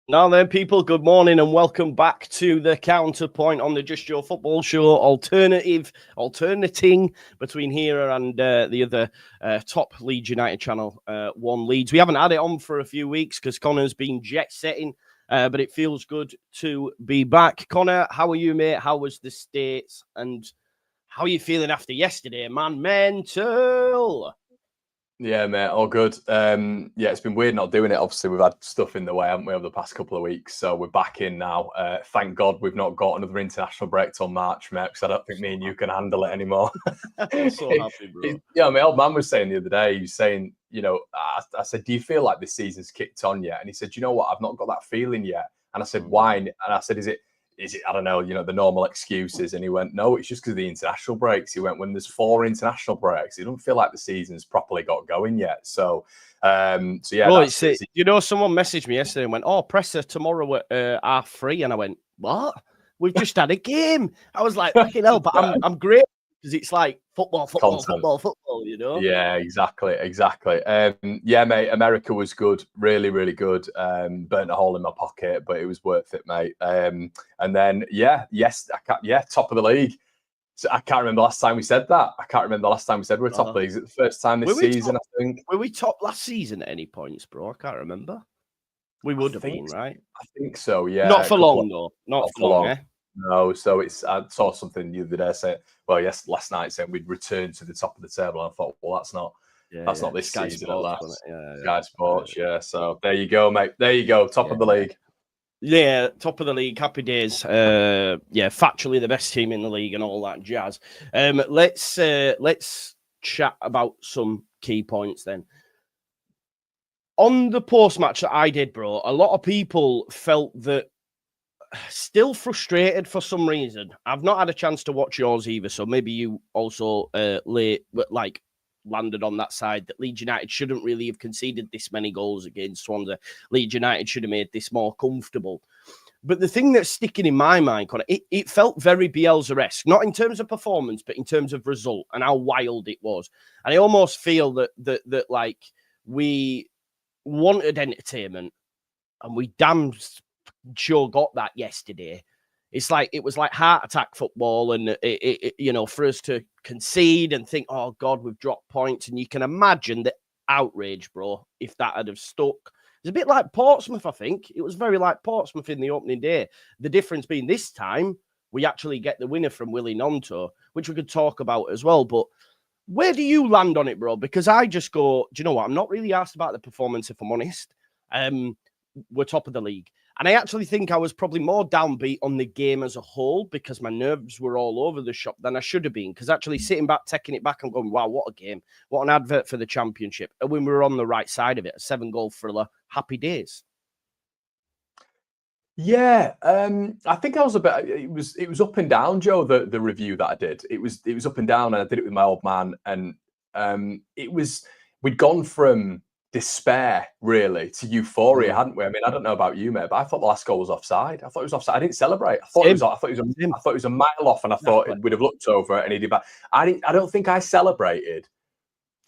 Now then, people, good morning and welcome back to the Counterpoint on the Just Your Football Show, alternating between here and the other top Leeds United channel, One Leeds. We haven't had it on for a few weeks because Connor's been jet-setting, but it feels good to be back. Connor, how are you, mate? How was the States? And how are you feeling after yesterday, man? Mental! Yeah, mate, all good. Yeah, it's been weird not doing it. Obviously, we've had stuff in the way, haven't we, over the past couple of weeks? So we're back in now. Thank God we've not got another international break till March, mate, because I don't think me and you can handle it anymore. I'm so happy, bro. Yeah, my old man was saying the other day, he was saying, I said, do you feel like this season's kicked on yet? And he said, you know what, I've not got that feeling yet. And I said, why? And I said, is it, I don't know, the normal excuses? And he went, no, it's just because of the international breaks. He went, when there's 4 international breaks, it doesn't feel like the season's properly got going yet. So yeah. Well, someone messaged me yesterday and went, oh, Presser tomorrow at 3:30. And I went, what? We've just had a game. I was like, fucking hell, but I'm great because it's like football, you know? Yeah, exactly. Yeah, mate, America was good, really, really good. Burnt a hole in my pocket, but it was worth it, mate. And then, top of the league. So I can't remember the last time we said that. I can't remember the last time we said we're top of the league. Is it the first time this season, I think? Were we top last season at any points, bro? I can't remember. We would have been, right? I think so, yeah. Not for long, though. Not for long, eh? No, so I saw something the other day saying, last night saying we'd return to the top of the table. And I thought, well, that's not this Sky season Sports, at last. Sky Sports, yeah. So there you go, mate. There you go, top of the league. Yeah, top of the league. Happy days. Factually the best team in the league and all that jazz. Let's chat about some key points then. On the post-match that I did, bro, a lot of people felt that still frustrated for some reason. I've not had a chance to watch yours either, so maybe you also landed on that side that Leeds United shouldn't really have conceded this many goals against Swansea. Leeds United should have made this more comfortable. But the thing that's sticking in my mind, Connor, it felt very Bielsa-esque, not in terms of performance, but in terms of result and how wild it was. And I almost feel that like we wanted entertainment and we damn sure got that yesterday. It's like it was like heart attack football, and for us to concede and think, oh God, we've dropped points, and you can imagine the outrage, bro, if that had have stuck. It's a bit like Portsmouth, I think. It was very like Portsmouth in the opening day. The difference being this time we actually get the winner from Willie Gnonto, which we could talk about as well. But where do you land on it, bro? Because I just go, do you know what? I'm not really asked about the performance, if I'm honest. We're top of the league. And I actually think I was probably more downbeat on the game as a whole because my nerves were all over the shop than I should have been. Because actually sitting back, taking it back and going, wow, what a game. What an advert for the championship. And when we were on the right side of it, a 7-goal thriller, happy days. Yeah, I think I was it was up and down, Joe, the review that I did. It was up and down, and I did it with my old man. And we'd gone from despair really to euphoria, hadn't we? I mean, I don't know about you, mate, but I thought the last goal was offside. I thought it was offside. I didn't celebrate. I thought it was a mile off, and I thought we'd have looked over it and he'd be back. I don't think I celebrated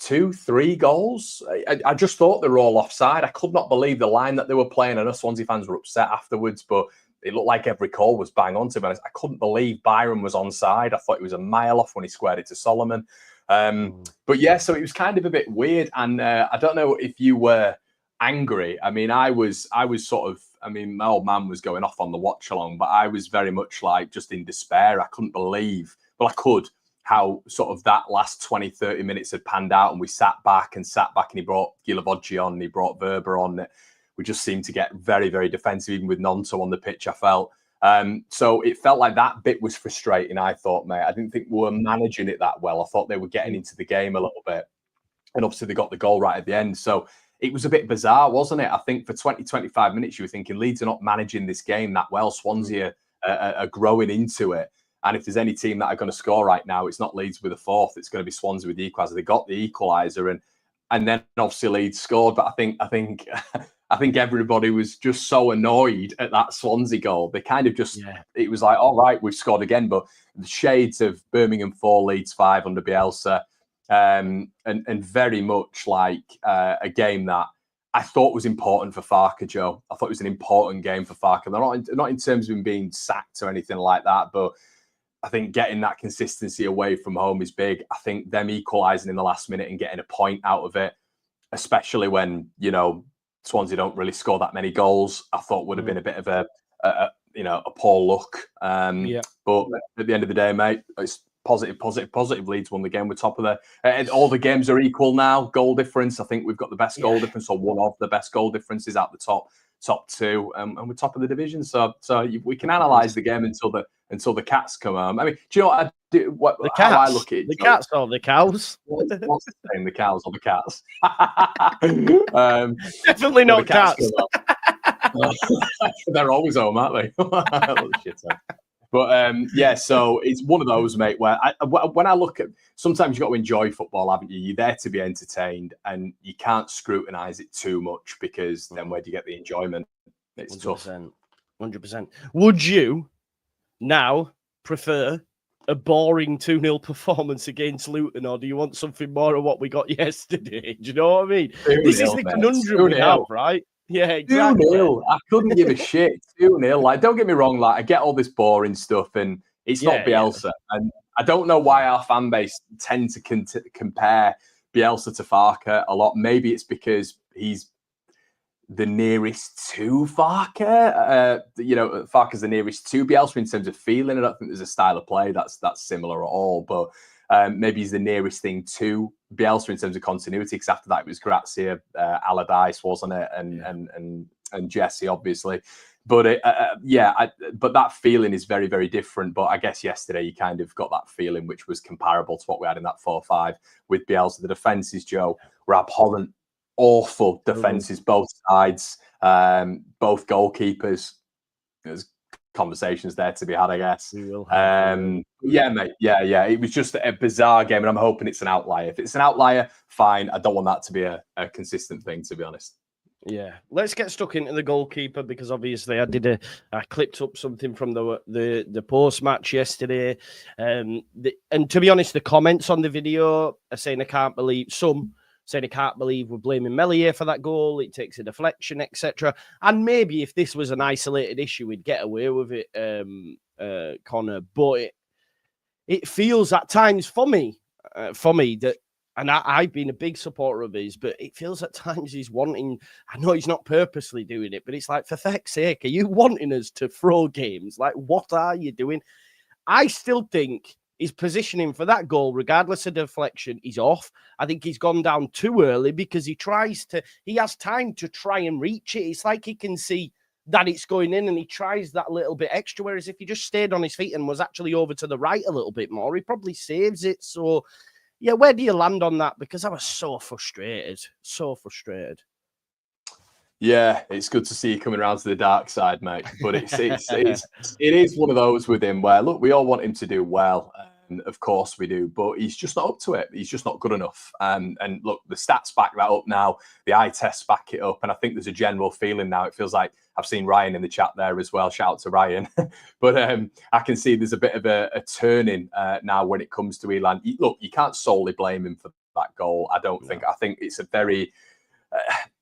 2-3 goals. I just thought they were all offside. I could not believe the line that they were playing. I know Swansea fans were upset afterwards, but it looked like every call was bang on, to be honest. I couldn't believe Byron was onside. I thought it was a mile off when he squared it to Solomon. But yeah, so it was kind of a bit weird. And I don't know if you were angry. I mean, I was sort of, I mean, my old man was going off on the watch along, but I was very much like just in despair. I couldn't believe, well, I could, how sort of that last 20, 30 minutes had panned out, and we sat back, and he brought Gilavoggi on, and he brought Verber on. We just seemed to get very, very defensive, even with Gnonto on the pitch, I felt. So it felt like that bit was frustrating, I thought, mate. I didn't think we were managing it that well. I thought they were getting into the game a little bit. And obviously they got the goal right at the end. So it was a bit bizarre, wasn't it? I think for 20, 25 minutes, you were thinking Leeds are not managing this game that well. Swansea are growing into it. And if there's any team that are going to score right now, it's not Leeds with a fourth. It's going to be Swansea with the equaliser. They got the equaliser, and then obviously Leeds scored. But I think everybody was just so annoyed at that Swansea goal. They kind of just, it was like, all right, we've scored again. But the shades of Birmingham 4, Leeds 5 under Bielsa, and very much like a game that I thought was important for Farke, Joe. I thought it was an important game for Farke. Not in terms of him being sacked or anything like that, but I think getting that consistency away from home is big. I think them equalising in the last minute and getting a point out of it, especially when, you know, Swansea don't really score that many goals, I thought would have been a bit of a poor look. But at the end of the day, mate, it's positive. Leeds won the game. We're top of all the games are equal now. Goal difference, I think we've got the best goal difference, or one of the best goal differences at the top two, and we're top of the division. So we can analyse the game until the Cats come home. I mean, do you know what I do? How I look at it? The Cats or the Cows? What's the name? The Cows or the Cats? Definitely not Cats. They're always home, aren't they? Shit, but so it's one of those, mate, where when I look at, sometimes you've got to enjoy football, haven't you? You're there to be entertained, and you can't scrutinise it too much, because then where do you get the enjoyment? It's 100%, tough. 100%. Would you now prefer a boring 2-0 performance against Luton, or do you want something more of what we got yesterday? Do you know what I mean? This is the conundrum we have, right? Yeah, exactly. 2-0. I couldn't give a shit. 2-0. Like, don't get me wrong. Like, I get all this boring stuff, and it's not Bielsa. And I don't know why our fan base tend to compare Bielsa to Farke a lot. Maybe it's because he's the nearest to Farke. Farke's the nearest to Bielsa in terms of feeling. I don't think there's a style of play that's similar at all. But maybe he's the nearest thing to Bielsa in terms of continuity, because after that it was Grazia, Allardyce, wasn't it, and Jesse, obviously. But but that feeling is very, very different. But I guess yesterday you kind of got that feeling, which was comparable to what we had in that 4-5 with Bielsa. The defences, Joe, were abhorrent, awful defences, both sides, both goalkeepers. There's conversations there to be had, I guess. We will have mate. Yeah. It was just a bizarre game, and I'm hoping it's an outlier. If it's an outlier, fine. I don't want that to be a consistent thing, to be honest. Yeah, let's get stuck into the goalkeeper, because obviously I clipped up something from the post match yesterday, and to be honest, the comments on the video are saying I can't believe we're blaming Meslier for that goal. It takes a deflection, etc. And maybe if this was an isolated issue, we'd get away with it, Connor. But it feels at times for me that, and I've been a big supporter of his, but it feels at times he's wanting, I know he's not purposely doing it, but it's like, for feck's sake, are you wanting us to throw games? Like, what are you doing? I still think his positioning for that goal, regardless of deflection, is off. I think he's gone down too early, because he has time to try and reach it. It's like he can see that it's going in, and he tries that little bit extra, whereas if he just stayed on his feet and was actually over to the right a little bit more, he probably saves it. So, yeah, where do you land on that? Because I was so frustrated. Yeah, it's good to see you coming around to the dark side, mate. But it is one of those with him where, look, we all want him to do well. Of course we do, but he's just not up to it. He's just not good enough. And look, the stats back that up now. The eye tests back it up. And I think there's a general feeling now. It feels like, I've seen Ryan in the chat there as well. Shout out to Ryan. But I can see there's a bit of a turning now when it comes to Elan. Look, you can't solely blame him for that goal. I don't think. I think it's a very...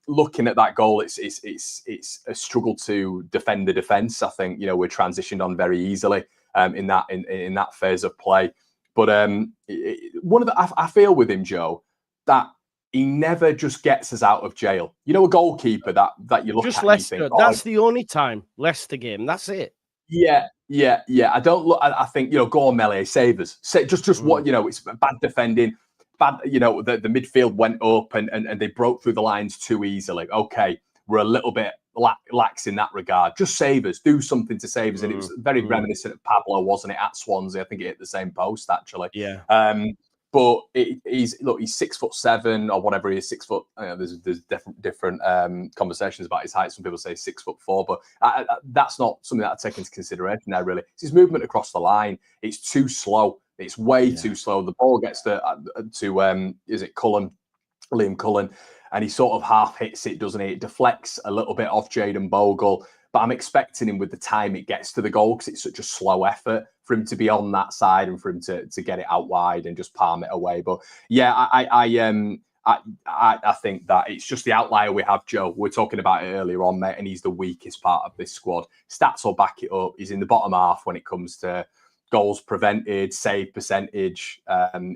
looking at that goal, it's a struggle to defend the defence. I think, we're transitioned on very easily in that phase of play. But I feel with him, Joe, that he never just gets us out of jail. A goalkeeper that you look just at Leicester. And you think, that's the only time. Leicester game. That's it. Yeah. I don't look. I think go on, Meslier, save us. Just what it's bad defending. Bad, the midfield went up and they broke through the lines too easily. Okay, we're a little bit lax in that regard. Just save us, do something to save us. And it was very reminiscent of Pablo, wasn't it, at Swansea? I think it hit the same post actually. Yeah. But he's 6'7" or whatever he is, 6 foot. There's different conversations about his height. Some people say 6'4", but that's not something that I take into consideration there. Really, it's his movement across the line. It's too slow. It's way too slow. The ball gets to is it Cullen, Liam Cullen, and he sort of half hits it, doesn't he? It deflects a little bit off Jayden Bogle, but I'm expecting him with the time it gets to the goal, because it's such a slow effort for him to be on that side and for him to get it out wide and just palm it away. But yeah, I think that it's just the outlier we have, Joe. We were talking about it earlier on, mate, and he's the weakest part of this squad. Stats will back it up. He's in the bottom half when it comes to goals prevented, save percentage.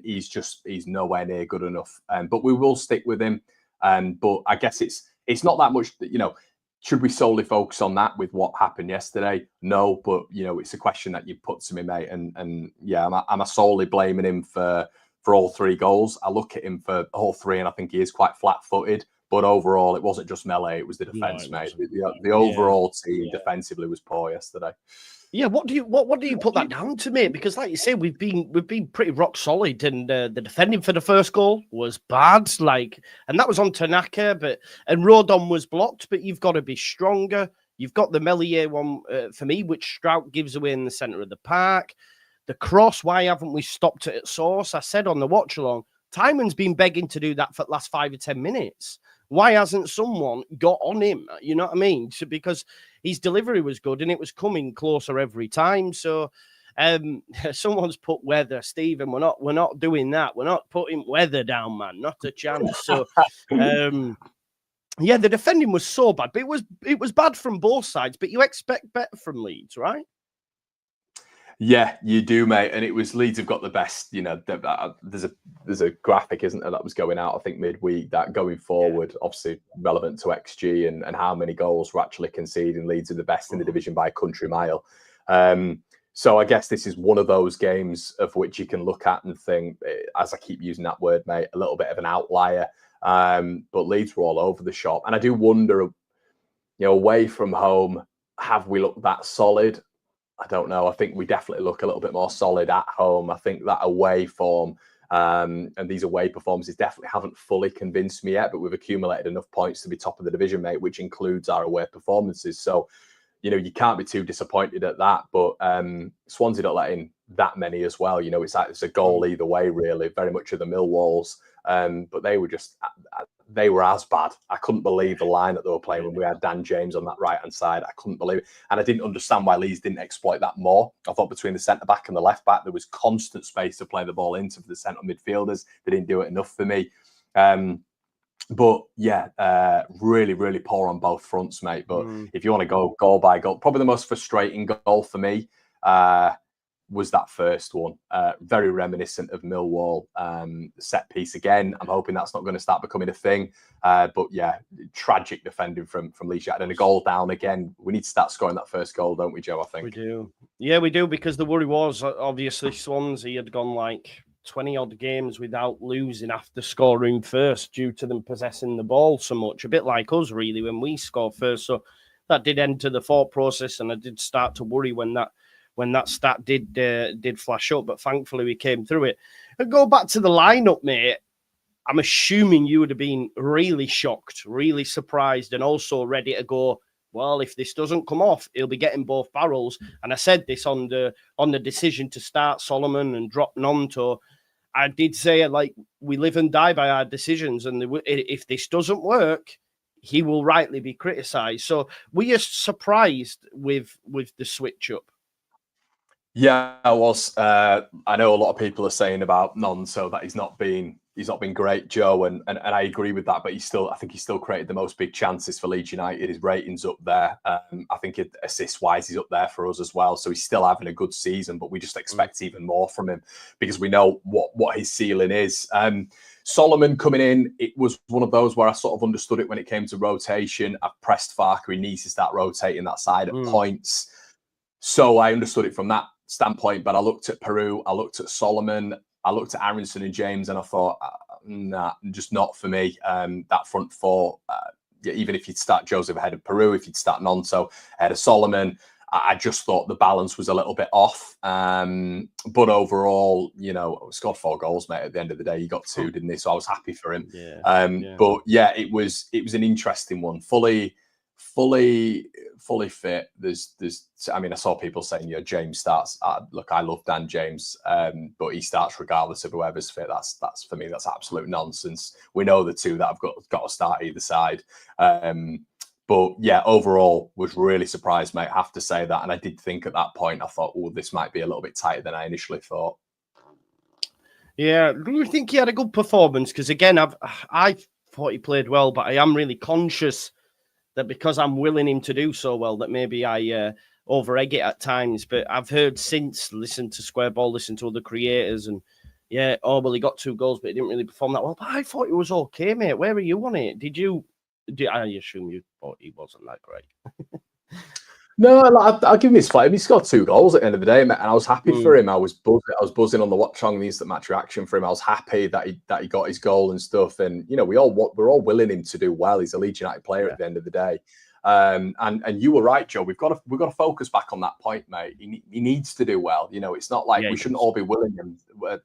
He's nowhere near good enough. But we will stick with him. But I guess it's not that much that, should we solely focus on that with what happened yesterday? No, but it's a question that you put to me, mate. And yeah, am I solely blaming him for all 3 goals? I look at him for all 3, and I think he is quite flat-footed. But overall, it wasn't just melee; it was the defence, mate. The overall team defensively was poor yesterday. Yeah, what do you put that down to, mate? Because, like you say, we've been pretty rock solid, and the defending for the first goal was bad. And that was on Tanaka, and Rodon was blocked. But you've got to be stronger. You've got the Melier one for me, which Strout gives away in the centre of the park. The cross, why haven't we stopped it at source? I said on the watch along, Tyman's been begging to do that for the last 5 or 10 minutes. Why hasn't someone got on him? You know what I mean? Because his delivery was good and it was coming closer every time. So someone's put weather, Stephen. We're not doing that. We're not putting weather down, man. Not a chance. So yeah, the defending was so bad, but it was bad from both sides. But you expect better from Leeds, right? Yeah, you do, mate. And it was Leeds have got the best. There's a graphic, isn't there, that was going out, I think, midweek, that going forward, obviously relevant to XG and how many goals we're actually conceding. Leeds are the best in the division by a country mile. So I guess this is one of those games of which you can look at and think, as I keep using that word, mate, a little bit of an outlier. But Leeds were all over the shop. And I do wonder, away from home, have we looked that solid? I don't know. I think we definitely look a little bit more solid at home. I think that away form and these away performances definitely haven't fully convinced me yet, but we've accumulated enough points to be top of the division, mate, which includes our away performances. So, you can't be too disappointed at that. But Swansea don't let in that many as well. It's a goal either way, really, very much of the Millwalls. But they were as bad. I couldn't believe the line that they were playing when we had Dan James on that right-hand side. I couldn't believe it. And I didn't understand why Leeds didn't exploit that more. I thought between the centre-back and the left-back, there was constant space to play the ball into for the centre midfielders. They didn't do it enough for me. But yeah, really, really poor on both fronts, mate. But if you want to go goal by goal, probably the most frustrating goal for me was that first one. Very reminiscent of Millwall set piece again. I'm hoping that's not going to start becoming a thing. But yeah, tragic defending from Leeds United and a goal down again. We need to start scoring that first goal, don't we, Joe? I think we do. Yeah, we do, because the worry was obviously Swansea had gone like 20 odd games without losing after scoring first due to them possessing the ball so much. A bit like us, really, when we scored first. So that did enter the thought process, and I did start to worry when that stat did flash up, but thankfully we came through it. And go back to the lineup, mate. I'm assuming you would have been really shocked, really surprised, and also ready to go, well, if this doesn't come off, he'll be getting both barrels. And I said this on the decision to start Solomon and drop Nonto. I did say, we live and die by our decisions, and if this doesn't work, he will rightly be criticised. So were you surprised with the switch up? Yeah, I was. I know a lot of people are saying about Nonso that he's not been great, Joe, and I agree with that. But I think he still created the most big chances for Leeds United. His rating's up there. I think assist wise, he's up there for us as well. So he's still having a good season, but we just expect even more from him because we know what his ceiling is. Solomon coming in, it was one of those where I sort of understood it when it came to rotation. I've pressed Farke. He needs to start rotating that side at points. So I understood it from that standpoint, but I looked at Peru, I looked at Solomon, I looked at Aronson and James, and I thought, nah, just not for me. That front four, even if you'd start Joseph ahead of Peru, if you'd start Nonso ahead of Solomon, I just thought the balance was a little bit off. But overall, scored 4 goals, mate. At the end of the day, he got 2, didn't he? So I was happy for him. But yeah, it was an interesting one. Fully fit. I saw people saying, James starts. Look, I love Dan James, but he starts regardless of whoever's fit. That's for me, that's absolute nonsense. We know the two that have got to start either side. But yeah, overall, was really surprised, mate. I have to say that. And I did think at that point, I thought, this might be a little bit tighter than I initially thought. Yeah, do you think he had a good performance? Because again, I thought he played well, but I am really conscious that because I'm willing him to do so well, that maybe I over egg it at times. But I've heard since, listen to Square Ball, listen to other creators, and yeah, oh well, he got 2 goals, but he didn't really perform that well. But I thought it was okay, mate. Where are you on it? I assume you thought he wasn't that great. No, I'll give him his flight. He scored 2 goals at the end of the day, and I was happy for him. I was buzzing on the watch on the instant match reaction for him. I was happy that he got his goal and stuff. And you know, we're all willing him to do well. He's a Leeds United player at the end of the day. And you were right, Joe. We've got to focus back on that point, mate. He needs to do well. You know, it's not like we shouldn't all be willing him.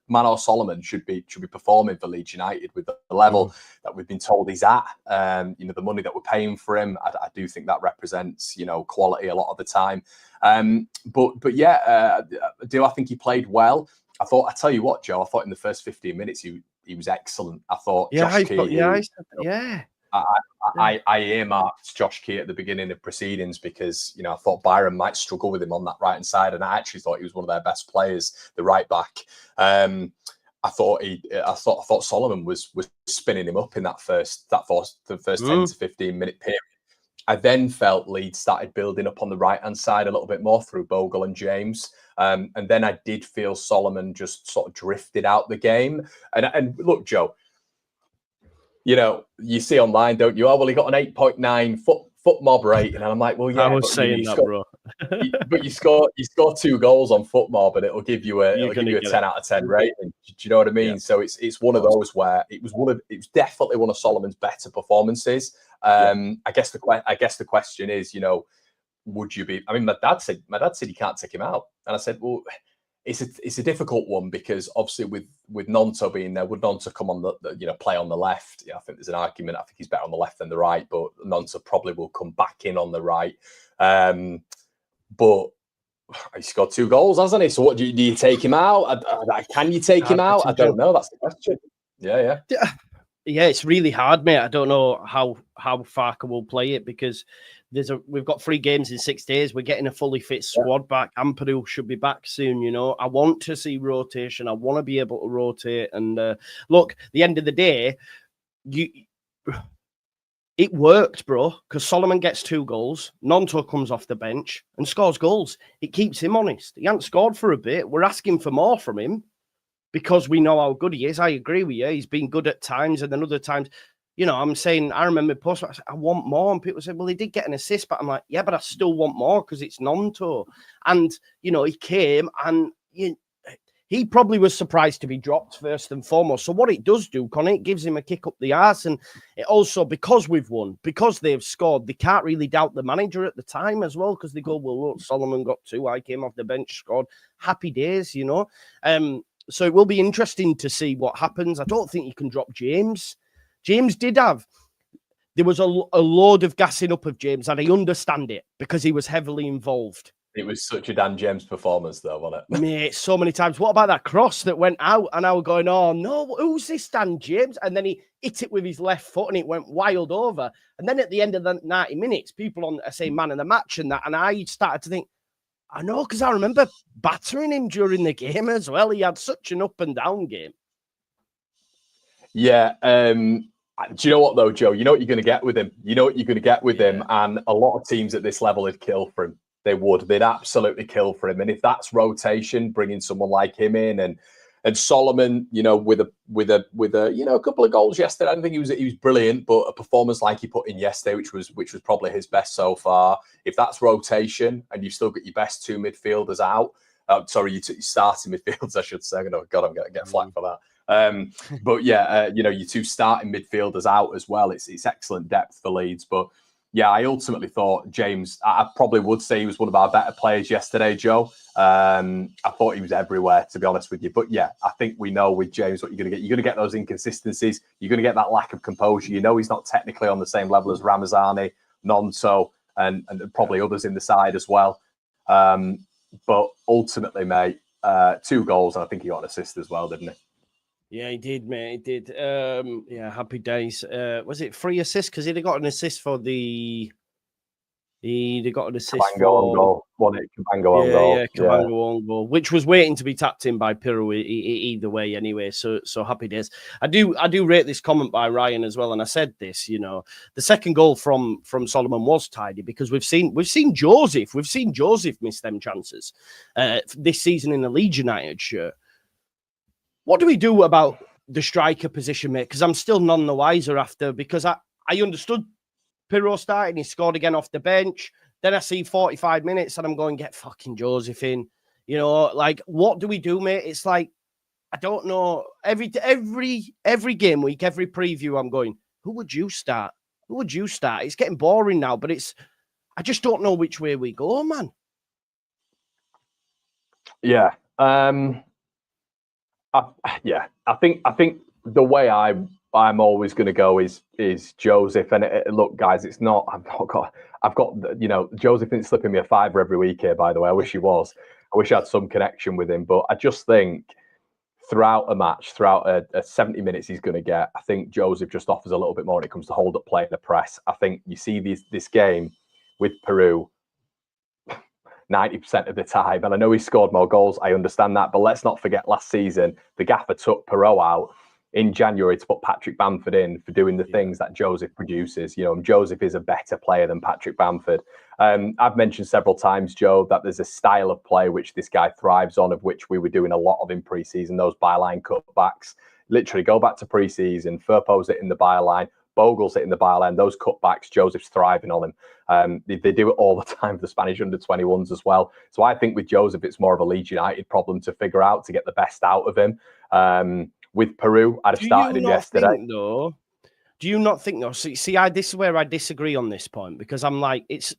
Manor Solomon should be performing for Leeds United with the level that we've been told he's at. You know, the money that we're paying for him, I do think that represents, you know, quality a lot of the time. But yeah, do I think he played well? I tell you what, Joe. I thought in the first 15 minutes he was excellent. I thought Josh Key, I earmarked Josh Key at the beginning of proceedings because, you know, I thought Byron might struggle with him on that right hand side, and I actually thought he was one of their best players, the right back. I thought Solomon was spinning him up in the first 10 to 15 minute period. I then felt Leeds started building up on the right hand side a little bit more through Bogle and James. And then I did feel Solomon just sort of drifted out the game. And look, Joe, you know, you see online, don't you? Oh, well, he got an 8.9 foot mob rating. And I'm like, well, yeah. I was saying that, bro. But you score 2 goals on foot mob, and it'll give you a 10 out of 10 rating. Do you know what I mean? Yeah. So it's one of those where it was definitely one of Solomon's better performances. I guess the question is, you know, would you be? I mean, my dad said he can't take him out, and I said, well, it's a difficult one because obviously with Nonto being there, would Nonto come on the play on the left? Yeah, I think there's an argument. I think he's better on the left than the right, but Nonto probably will come back in on the right. But he scored 2 goals, hasn't he? So what do you take him out? Can you take him out? I don't know. That's the question. Yeah. Yeah, it's really hard, mate. I don't know how Farke will play it because we've got 3 games in 6 days. We're getting a fully fit squad back. Ampadu should be back soon, you know. I want to see rotation. I want to be able to rotate. And look, the end of the day, it worked, bro, because Solomon gets 2 goals. Nonto comes off the bench and scores goals. It keeps him honest. He hasn't scored for a bit. We're asking for more from him because we know how good he is. I agree with you. He's been good at times, and then other times, you know, I'm saying, I remember post, I want more. And people said, well, he did get an assist, but I'm like, yeah, but I still want more because it's Nonto. And, you know, he came and he probably was surprised to be dropped first and foremost. So what it does do, Connie, it gives him a kick up the arse. And it also, because we've won, because they've scored, they can't really doubt the manager at the time as well, because they go, well, look, Solomon got 2. I came off the bench, scored. Happy days, you know. So it will be interesting to see what happens. I don't think you can drop James. James there was a load of gassing up of James, and I understand it because he was heavily involved. It was such a Dan James performance, though, wasn't it? Mate, so many times. What about that cross that went out? And I was going, oh, no, who's this Dan James? And then he hit it with his left foot and it went wild over. And then at the end of the 90 minutes, people are saying man of the match and that. And I started to think, I know, because I remember battering him during the game as well. He had such an up and down game. Yeah. Do you know what, though, Joe? You know what you're going to get with him. And a lot of teams at this level would kill for him. They'd absolutely kill for him. And if that's rotation, bringing someone like him in and Solomon, you know, with a a couple of goals yesterday. I don't think he was brilliant, but a performance like he put in yesterday, which was probably his best so far. If that's rotation and you've still got your best 2 midfielders out, you starting midfielders, I should say. Oh God, I'm going to get flack for that. But yeah, your 2 starting midfielders out as well. It's excellent depth for Leeds, but. Yeah, I ultimately thought James, I probably would say he was one of our better players yesterday, Joe. I thought he was everywhere, to be honest with you. But yeah, I think we know with James what you're going to get. You're going to get those inconsistencies. You're going to get that lack of composure. You know he's not technically on the same level as Ramazani, Nonto, and probably others in the side as well. But ultimately, mate, 2 goals, and I think he got an assist as well, didn't he? Yeah, he did, mate. He did. Happy days. Was it 3 assists? Because he'd have got an assist for the They got an assist Cabango on for... goal. Won it, Cabango on goal. Yeah, Cabango on goal, which was waiting to be tapped in by Pirro either way anyway. So happy days. I do rate this comment by Ryan as well, and I said this, you know, the second goal from Solomon was tidy because we've seen Joseph miss them chances this season in the Leeds United shirt. What do we do about the striker position, mate? Because I'm still none the wiser after, because I understood Pirro starting, he scored again off the bench. Then I see 45 minutes and I'm going, get fucking Joseph in. You know, like, what do we do, mate? It's like, I don't know. Every game week, every preview, I'm going, who would you start? Who would you start? It's getting boring now, but I just don't know which way we go, man. Yeah. I think the way I'm always going to go is Joseph. And look, guys, I've got, you know, Joseph isn't slipping me a fiver every week here, by the way. I wish he was. I wish I had some connection with him. But I just think throughout a match, throughout a 70 minutes he's going to get, I think Joseph just offers a little bit more when it comes to hold-up play and the press. I think you see this game with Peru 90% of the time. And I know he scored more goals. I understand that. But let's not forget last season, the gaffer took Peru out in January to put Patrick Bamford in for doing the things that Joseph produces. You know, and Joseph is a better player than Patrick Bamford. I've mentioned several times, Joe, that there's a style of play which this guy thrives on, of which we were doing a lot of in pre-season, those byline cutbacks. Literally go back to pre-season, Firpo's it in the byline, Bogle's it in the byline, those cutbacks, Joseph's thriving on them. They do it all the time for the Spanish under-21s as well. So I think with Joseph, it's more of a Leeds United problem to figure out, to get the best out of him. With Peru, I'd have started him yesterday. Do you not think, though? See, this is where I disagree on this point, because I'm like, it's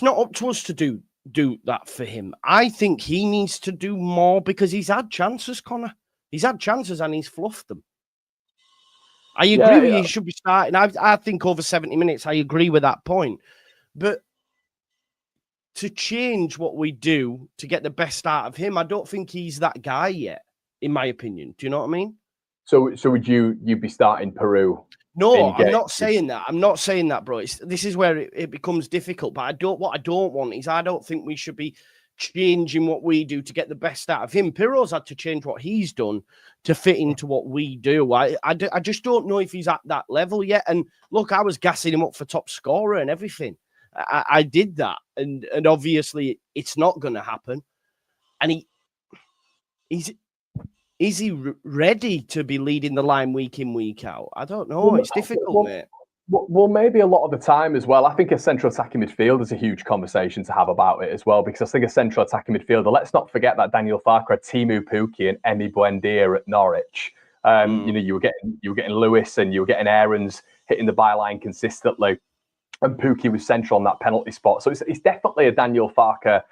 not up to us to do that for him. I think he needs to do more because he's had chances, Connor. He's had chances and he's fluffed them. I agree with you. He should be starting. I think over 70 minutes, I agree with that point. But to change what we do to get the best out of him, I don't think he's that guy yet, in my opinion. Do you know what I mean? So would you be starting Peru? No, I'm not saying that. I'm not saying that, bro. This is where it becomes difficult. But what I don't want is, I don't think we should be changing what we do to get the best out of him. Pirro's had to change what he's done to fit into what we do. I just don't know if he's at that level yet. And look, I was gassing him up for top scorer and everything. I did that, and obviously it's not going to happen. And is he ready to be leading the line week in, week out? I don't know. It's difficult, mate. Well, maybe a lot of the time as well. I think a central attacking midfield is a huge conversation to have about it as well, because I think a central attacking midfielder, let's not forget that Daniel Farke had Timu Pukki and Emi Buendia at Norwich. You know, you were getting Lewis and you were getting Aarons hitting the byline consistently, and Pukki was central on that penalty spot. So it's definitely a Daniel Farke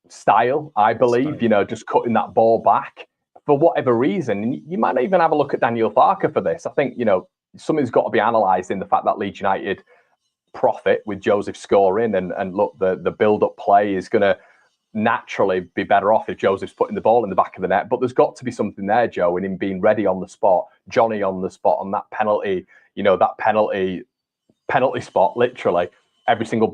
style, I believe. You know, just cutting that ball back for whatever reason. You might even have a look at Daniel Farke for this. I think, you know, something's got to be analysed in the fact that Leeds United profit with Joseph scoring, and look, the build-up play is going to naturally be better off if Joseph's putting the ball in the back of the net. But there's got to be something there, Joe, in him being ready on the spot, Johnny on the spot, on that penalty, you know, that penalty spot, literally. Every single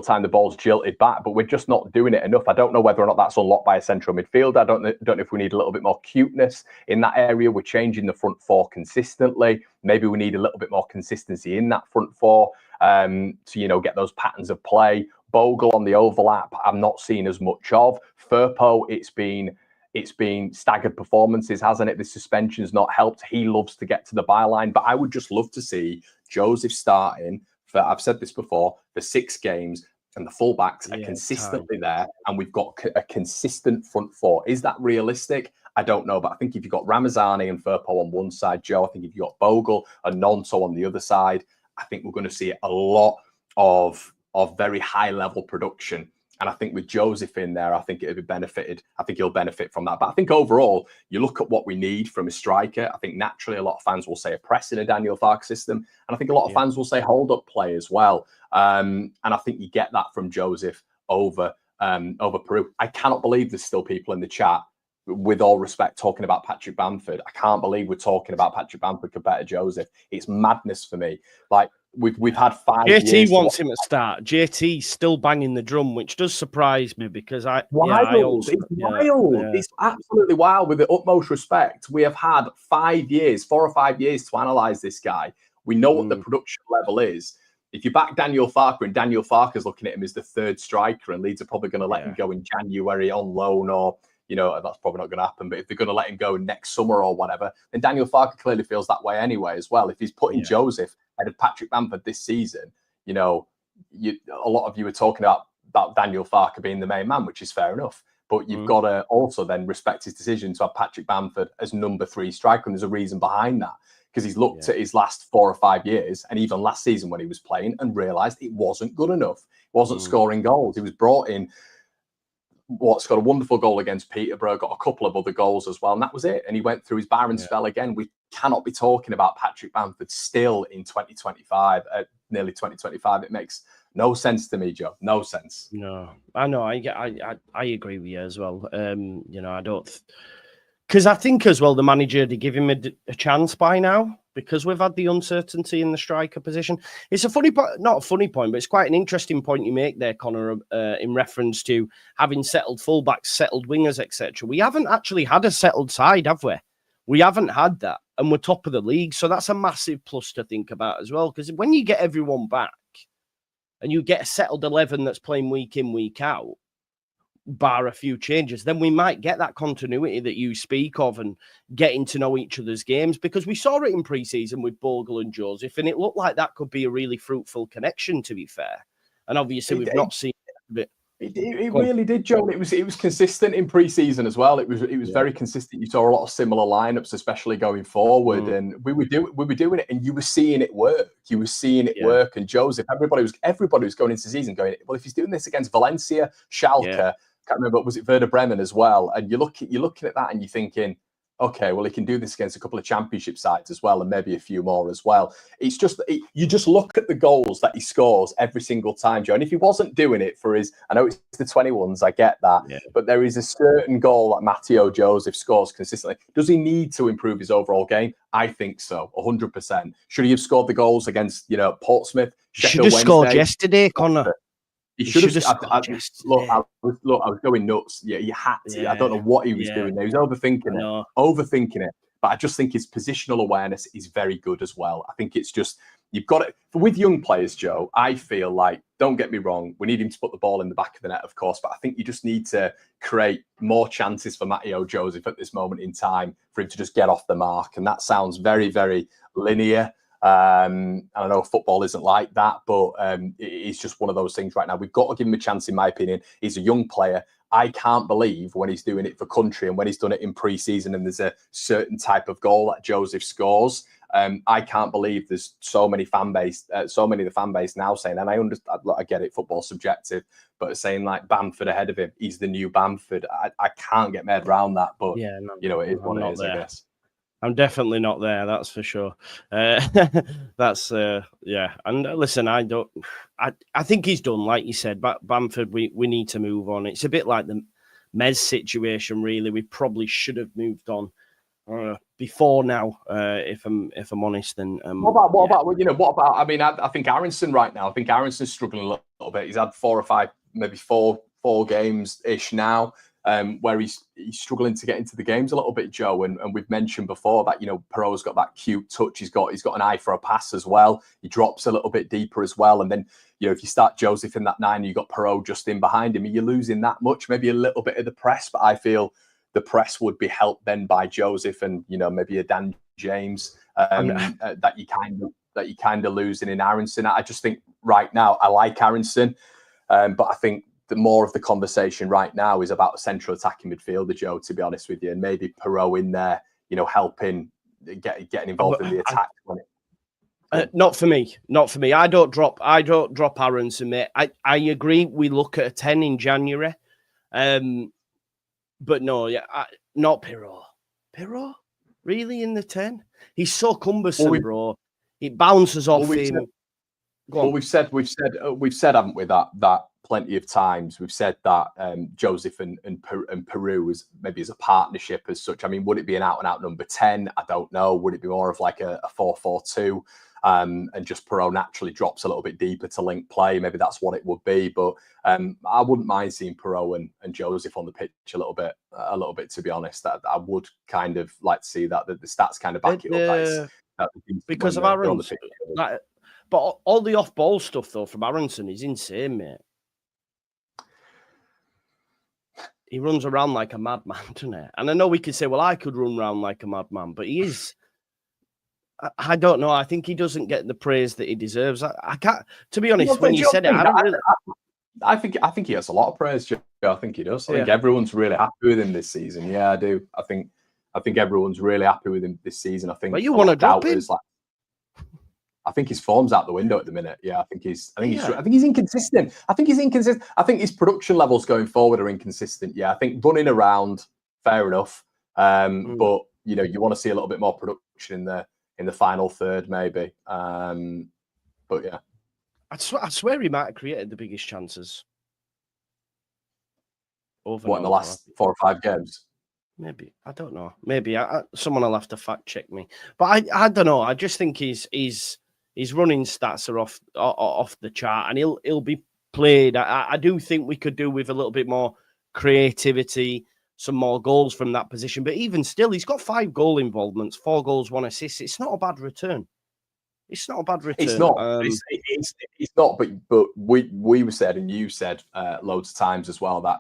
time the ball's jilted back, but we're just not doing it enough. I don't know whether or not that's unlocked by a central midfielder. I don't know if we need a little bit more cuteness in that area. We're changing the front four consistently. Maybe we need a little bit more consistency in that front four to, you know, get those patterns of play. Bogle on the overlap, I'm not seeing as much of. Firpo, it's been staggered performances, hasn't it? The suspension's not helped. He loves to get to the byline, but I would just love to see Joseph starting. I've said this before, for 6 games, and the fullbacks are consistently there, and we've got a consistent front four. Is that realistic? I don't know, but I think if you've got Ramazani and Firpo on one side, Joe, I think if you've got Bogle and Nonto on the other side, I think we're going to see a lot of very high-level production. And I think with Joseph in there, I think he'll benefit from that. But I think overall, you look at what we need from a striker. I think naturally a lot of fans will say a press in a Daniel Farke system. And I think a lot of fans will say hold-up play as well. And I think you get that from Joseph over Peru. I cannot believe there's still people in the chat, with all respect, talking about Patrick Bamford. I can't believe we're talking about Patrick Bamford compared to Joseph. It's madness for me. Like, We've had 5 JT years. wants him at start. JT's still banging the drum, which does surprise me because wild. It's wild. Yeah. It's absolutely wild. With the utmost respect, we have had 5 years, 4 or 5 years to analyze this guy. We know what the production level is. If you back Daniel Farke and Daniel Farke's looking at him as the third striker, and Leeds are probably going to let him go in January on loan, or that's probably not going to happen. But if they're going to let him go next summer or whatever, then Daniel Farke clearly feels that way anyway as well. If he's putting Joseph ahead of Patrick Bamford this season, a lot of you were talking about Daniel Farke being the main man, which is fair enough. But you've got to also then respect his decision to have Patrick Bamford as number 3 striker, and there's a reason behind that. Because he's looked at his last 4 or 5 years, and even last season when he was playing, and realised it wasn't good enough. He wasn't scoring goals. He was brought in, got a wonderful goal against Peterborough, got a couple of other goals as well, and that was it. And he went through his barren spell again. We cannot be talking about Patrick Bamford still in 2025, nearly 2025. It makes no sense to me, Joe. No sense. No, I know. I agree with you as well. I don't. Because I think as well, the manager, they give him a chance by now, because we've had the uncertainty in the striker position. It's a funny point, not a funny point, but it's quite an interesting point you make there, Connor, in reference to having settled fullbacks, settled wingers, etc. We haven't actually had a settled side, have we? We haven't had that, and we're top of the league. So that's a massive plus to think about as well, because when you get everyone back and you get a settled 11 that's playing week in, week out, bar a few changes, then we might get that continuity that you speak of and getting to know each other's games, because we saw it in pre-season with Bogle and Joseph, and it looked like that could be a really fruitful connection, to be fair. And obviously we've not seen it. It really did, Joe. It was consistent in pre-season as well. It was very consistent. You saw a lot of similar lineups, especially going forward, and we were doing it, and you were seeing it work. You were seeing it work. And Joseph, everybody was going into the season going, well, if he's doing this against Valencia, Schalke, can't remember, was it Werder Bremen as well? And you're looking at that and you're thinking, okay, well, he can do this against a couple of championship sides as well, and maybe a few more as well. It's just, you just look at the goals that he scores every single time, Joe. And if he wasn't doing it for his, I know it's the 21s, I get that, but there is a certain goal that Matteo Joseph scores consistently. Does he need to improve his overall game? I think so, 100%. Should he have scored the goals against, Portsmouth? He should have scored yesterday, Connor. He should have scored yesterday. Look, I was going nuts. Yeah, you had to. I don't know what he was doing there. He was overthinking it. But I just think his positional awareness is very good as well. I think it's just, you've got it. With young players, Joe, I feel like, don't get me wrong, we need him to put the ball in the back of the net, of course, but I think you just need to create more chances for Matteo Joseph at this moment in time for him to just get off the mark. And that sounds very, very linear. I know football isn't like that, but it's just one of those things right now. We've got to give him a chance, in my opinion. He's a young player. I can't believe when he's doing it for country and when he's done it in pre-season and there's a certain type of goal that Joseph scores. I can't believe there's so many of the fan base now saying, and I understand, I get it, football's subjective, but saying like Bamford ahead of him, he's the new Bamford. I can't get my head around that, but it is what it is, I guess. I'm definitely not there, that's for sure. That's And listen, I think he's done, like you said. But Bamford, we need to move on. It's a bit like the Mez situation, really. We probably should have moved on before now, if I'm honest. And what about? I mean, I think Aronson right now. I think Aronson's struggling a little bit. He's had 4 or 5, maybe four games ish now. Where he's struggling to get into the games a little bit, Joe, and we've mentioned before that Perot's got that cute touch. He's got an eye for a pass as well. He drops a little bit deeper as well, and then if you start Joseph in that 9, you've got Perot just in behind him. You're losing that much, maybe a little bit of the press, but I feel the press would be helped then by Joseph and maybe a Dan James that you kind of losing in Aronson. I just think right now I like Aronson, but I think the more of the conversation right now is about a central attacking midfielder, Joe, to be honest with you, and maybe Perot in there, helping getting involved in the attack. Not for me. I don't drop Aronson, mate. I agree. We look at a 10 in January, but no, not Perot. Perot, really in the 10? He's so cumbersome, bro. It bounces off him. We've said, haven't we, that plenty of times. We've said that Joseph and Peru as a partnership as such. I mean, would it be an out-and-out number 10? I don't know. Would it be more of like a 4-4-2? and just Perot naturally drops a little bit deeper to link play. Maybe that's what it would be. But I wouldn't mind seeing Perot and Joseph on the pitch a little bit. To be honest, I would kind of like to see that the stats kind of back it up. Because of Aronson, but all the off-ball stuff though from Aronson is insane, mate. He runs around like a madman, doesn't he? And I know we could say, well, I could run around like a madman, but he is. I don't know. I think he doesn't get the praise that he deserves. I can't. To be honest, when you said it, I don't really. I think he has a lot of praise, Joe. I think he does. I think everyone's really happy with him this season. Yeah, I do. I think everyone's really happy with him this season. I think. But you want to drop him? I think his form's out the window at the minute. Yeah, I think he's inconsistent. I think his production levels going forward are inconsistent. Yeah, I think running around, fair enough. But you want to see a little bit more production in the final third, maybe. But yeah, I swear he might have created the biggest chances. In the last 4 or 5 games? Maybe. I don't know. Maybe someone will have to fact check me. But I don't know. I just think his running stats are off the chart, and he'll be played. I do think we could do with a little bit more creativity, some more goals from that position. But even still, he's got 5 goal involvements, 4 goals, 1 assist. It's not a bad return. It's not a bad return. It's not. It's not. But we said, and you said loads of times as well, that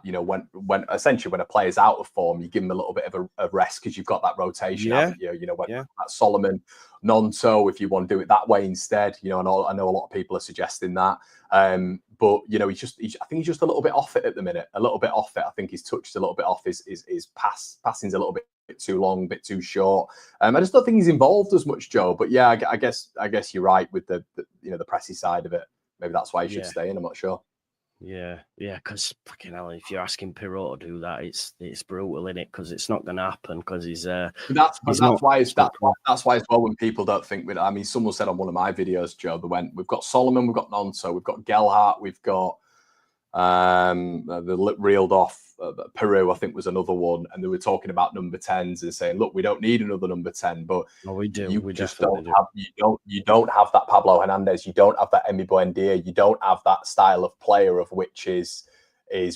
when essentially when a player's out of form, you give him a little bit of a rest because you've got that rotation, haven't you? That Solomon, Nonto, if you want to do it that way instead. I know a lot of people are suggesting that. But I think he's just a little bit off it at the minute. A little bit off it. I think he's touched a little bit off his passing's a little bit too long, a bit too short. I just don't think he's involved as much, Joe. But yeah, I guess you're right with the pressy side of it. Maybe that's why he should stay in. I'm not sure. Yeah, because fucking hell, if you're asking Perot to do that, it's brutal, isn't it? Because it's not going to happen. Because that's why as well when people don't think with. I mean, someone said on one of my videos, Joe, we've got Solomon, we've got Nonto, we've got Gelhardt, we've got the reeled off Peru, I think was another one, and they were talking about number 10s and saying, look, we don't need another number 10, but we do. You don't have that Pablo Hernandez, you don't have that Emi Buendia, you don't have that style of player of which is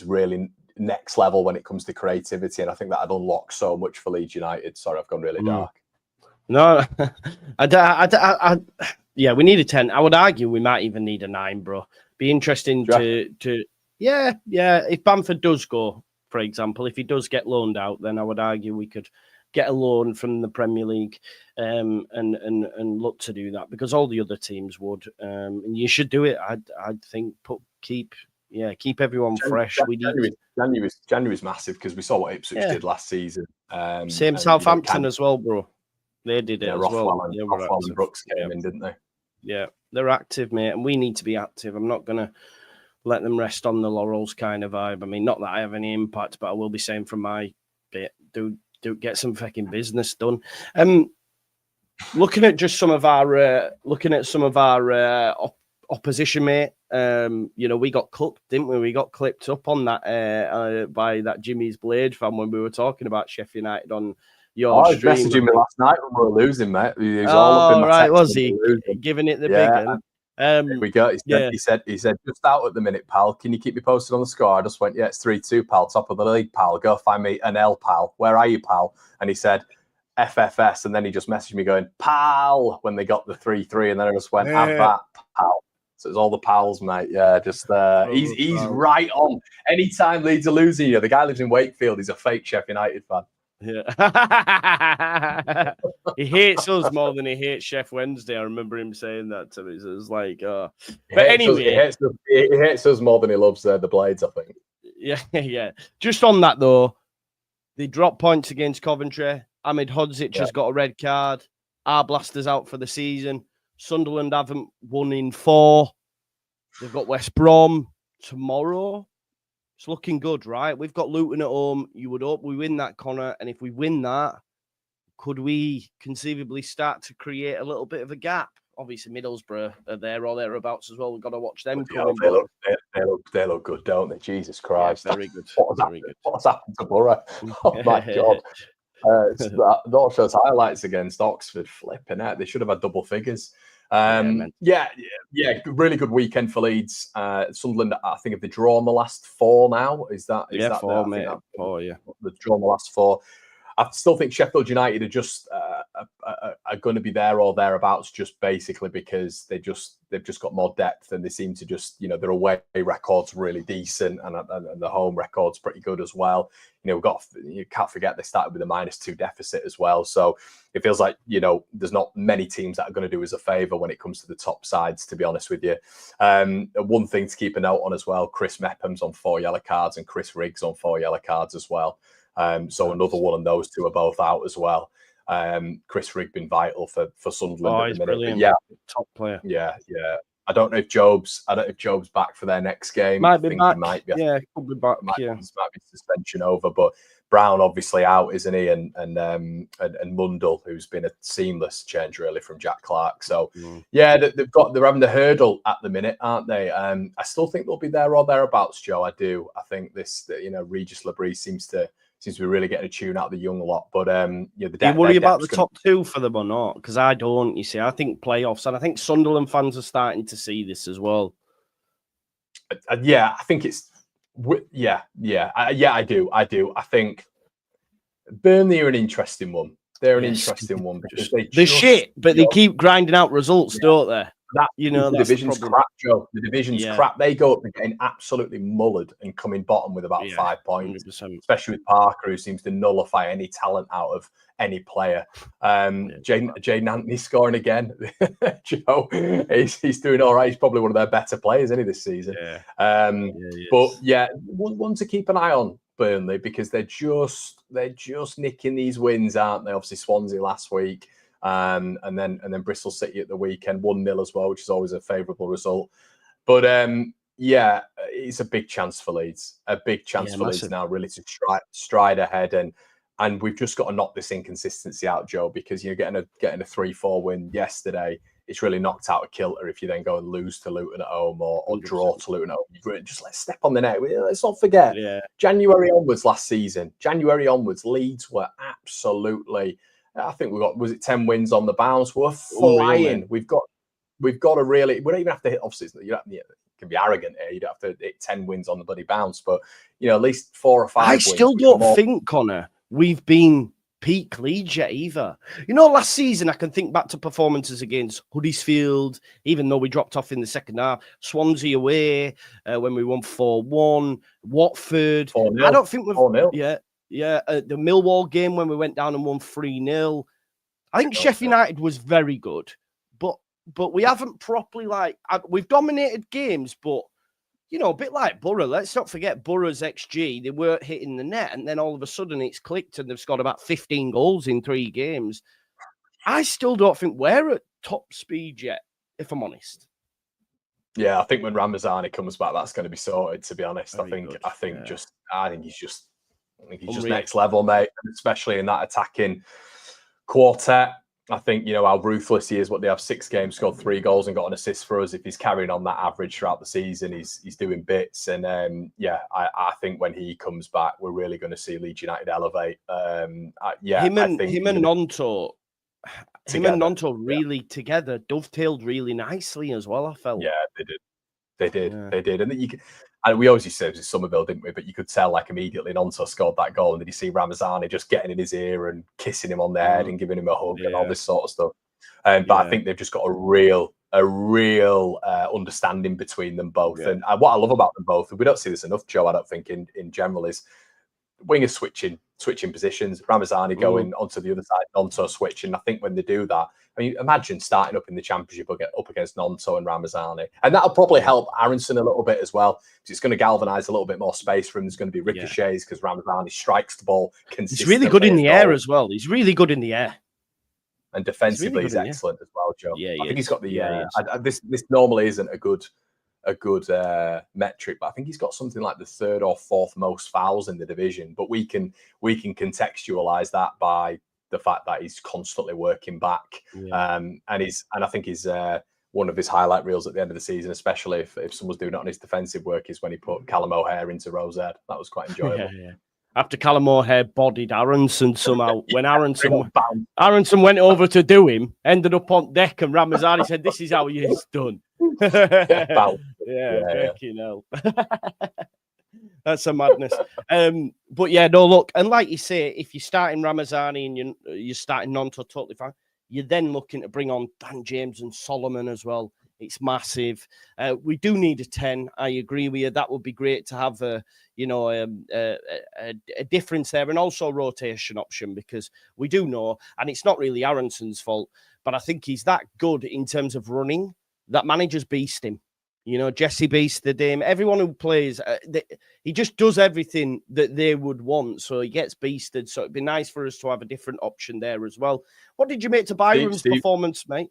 really next level when it comes to creativity, and I think that'd unlock so much for Leeds United. Sorry, I've gone really dark. No, yeah, we need a 10. I would argue we might even need a 9, bro. Be interesting to. Yeah. If Bamford does go, for example, if he does get loaned out, then I would argue we could get a loan from the Premier League and look to do that, because all the other teams would. And you should do it. I'd think keep everyone fresh. January's massive because we saw what Ipswich did last season. Same Southampton as well, bro. They did it as well. Rothwell and Brooks came in, didn't they? Yeah, they're active, mate, and we need to be active. I'm not going to let them rest on the laurels kind of vibe. I mean, not that I have any impact, but I will be saying from my bit, do get some fucking business done. Looking at some of our opposition, mate. We got clipped, didn't we? We got clipped up on that by that Jimmy's Blade fan when we were talking about Sheffield United on your stream. He messaged me last night when we were losing, mate. He was all up in my text. Was he giving it the big one? Here we go. He said, just out at the minute, pal. Can you keep me posted on the score? I just went, yeah, it's 3-2, pal. Top of the league, pal. Go find me an L, pal. Where are you, pal? And he said, FFS. And then he just messaged me going, pal, when they got the 3-3. And then I just went, have that, pal. So it's all the pals, mate. Yeah, just he's right on. Anytime Leeds are losing, the guy lives in Wakefield. He's a fake Sheffield United fan. Yeah. He hates us more than he hates Chef Wednesday. I remember him saying that to me. So it was like, but anyway, he hates us more than he loves the Blades, I think. Yeah. Just on that though, they dropped points against Coventry. Ahmed Hodzic has got a red card. Arblaster's out for the season. Sunderland haven't won in 4. They've got West Brom tomorrow. It's looking good, right? We've got Luton at home. You would hope we win that, Connor. And if we win that, could we conceivably start to create a little bit of a gap? Obviously, Middlesbrough are there or thereabouts as well. We've got to watch them. They look good, don't they? Jesus Christ. Yeah, very good. What's happened to Borough? Oh, my God. That shows highlights against Oxford. Flipping out. They should have had double figures. Really good weekend for Leeds. Sunderland, I think, if they draw on the last 4 now, is that four, mate. Four, the draw on the last 4. I still think Sheffield United are just are going to be there or thereabouts, just basically because they've just got more depth, and they seem to just, their away record's really decent, and the home record's pretty good as well. You can't forget they started with a -2 deficit as well, so it feels like there's not many teams that are going to do us a favour when it comes to the top sides, to be honest with you. One thing to keep a note on as well: Chris Mepham's on 4 yellow cards, and Chris Riggs on 4 yellow cards as well. So another one, and those two are both out as well. Chris Rigg been vital for Sunderland at the minute. Brilliant. Yeah, top player. Yeah. I don't know if Job's back for their next game. Might be back. He might be. Yeah, could be back. Might be suspension over, but Brown obviously out, isn't he? And Mundell, who's been a seamless change really from Jack Clark. So they're having the hurdle at the minute, aren't they? I still think they'll be there or thereabouts, Joe. I do. I think Regis Labrie seems to be really getting a tune out of the young lot. But do you worry about the top 2 for them or not? Because I don't. You see, I think playoffs, and I think Sunderland fans are starting to see this as well. I think it's. I do. I think Burnley are an interesting one. They're an interesting one because they're shit, but they keep grinding out results, don't they? The division's crap, Joe. The division's crap. They go up and getting absolutely mullered and coming bottom with about 5 points, 100%. Especially with Parker, who seems to nullify any talent out of any player. Jaden Anthony scoring again. Joe, he's doing all right. He's probably one of their better players, isn't he, this season? One to keep an eye on, Burnley, because they're just nicking these wins, aren't they? Obviously, Swansea last week. And then Bristol City at the weekend, 1-0 as well, which is always a favourable result. But it's a big chance for Leeds. A big chance for Leeds now, really, to stride ahead. And we've just got to knock this inconsistency out, Joe, because getting a 3-4 win yesterday, it's really knocked out a kilter if you then go and lose to Luton at home or draw to Luton at home. You just step on the neck. Let's not forget, January onwards last season, Leeds were absolutely... I think was it 10 wins on the bounce? We're flying. We've got to really. We don't even have to hit. Obviously, you can be arrogant here. You don't have to hit 10 wins on the bloody bounce, but at least 4 or 5. I still don't think, Connor, we've been peak Leeds yet either. Last season I can think back to performances against Huddersfield, even though we dropped off in the second half. Swansea away when we won 4-1. Watford. 4-0. I don't think we've. 4-0. The Millwall game when we went down and won 3-0. I think Sheffield United was very good, but we haven't properly we've dominated games, but a bit like Borough. Let's not forget Borough's XG. They weren't hitting the net, and then all of a sudden it's clicked and they've scored about 15 goals in 3 games. I still don't think we're at top speed yet, if I'm honest. Yeah, I think when Ramazani comes back, that's going to be sorted. To be honest, I think he's just next level, mate, especially in that attacking quartet. I think how ruthless he is. What they have 6 games, scored 3 goals and got an assist for us. If he's carrying on that average throughout the season, he's doing bits. And I think when he comes back, we're really going to see Leeds United elevate. Him and Nonto really together dovetailed really nicely as well. I felt. Yeah, they did. And we always used to say it was Somerville, didn't we? But you could tell immediately Nonto scored that goal, and then you see Ramazani just getting in his ear and kissing him on the head and giving him a hug and all this sort of stuff. But I think they've just got a real understanding between them both. And what I love about them both, we don't see this enough, Joe, I don't think in general, is wingers switching positions. Ramazani going onto the other side, Nonto switching. I think when they do that, imagine starting up in the Championship up against Nonto and Ramazani. And that'll probably help Aronson a little bit as well, because it's going to galvanise a little bit more space for him. There's going to be ricochets because Ramazani strikes the ball consistently. He's really good in the air as well. He's really good in the air. And defensively, he's excellent as well, Joe. I think he's got the... This normally isn't a good metric, but I think he's got something like the 3rd or 4th most fouls in the division. But we can contextualize that by the fact that he's constantly working back, and I think he's one of his highlight reels at the end of the season, especially if someone's doing it on his defensive work, is when he put Callum O'Hare into Rose Ed. That was quite enjoyable. after Callum O'Hare bodied Aronson somehow. When Aronson went over to do him, ended up on deck, and Ramazani said, "This is how he is done." Fucking hell. That's a madness. But yeah, no, look, and like you say, if you're starting Ramazani and you're starting Nonto, totally fine. You're then looking to bring on Dan James and Solomon as well. It's massive. We do need a 10. I agree with you. That would be great to have a difference there, and also a rotation option, because we do know, and it's not really Aronson's fault, but I think he's that good in terms of running that managers beast him. You know, Jesse beasted him. Everyone who plays, he just does everything that they would want. So he gets beasted. So it'd be nice for us to have a different option there as well. What did you make to Byram's performance, mate?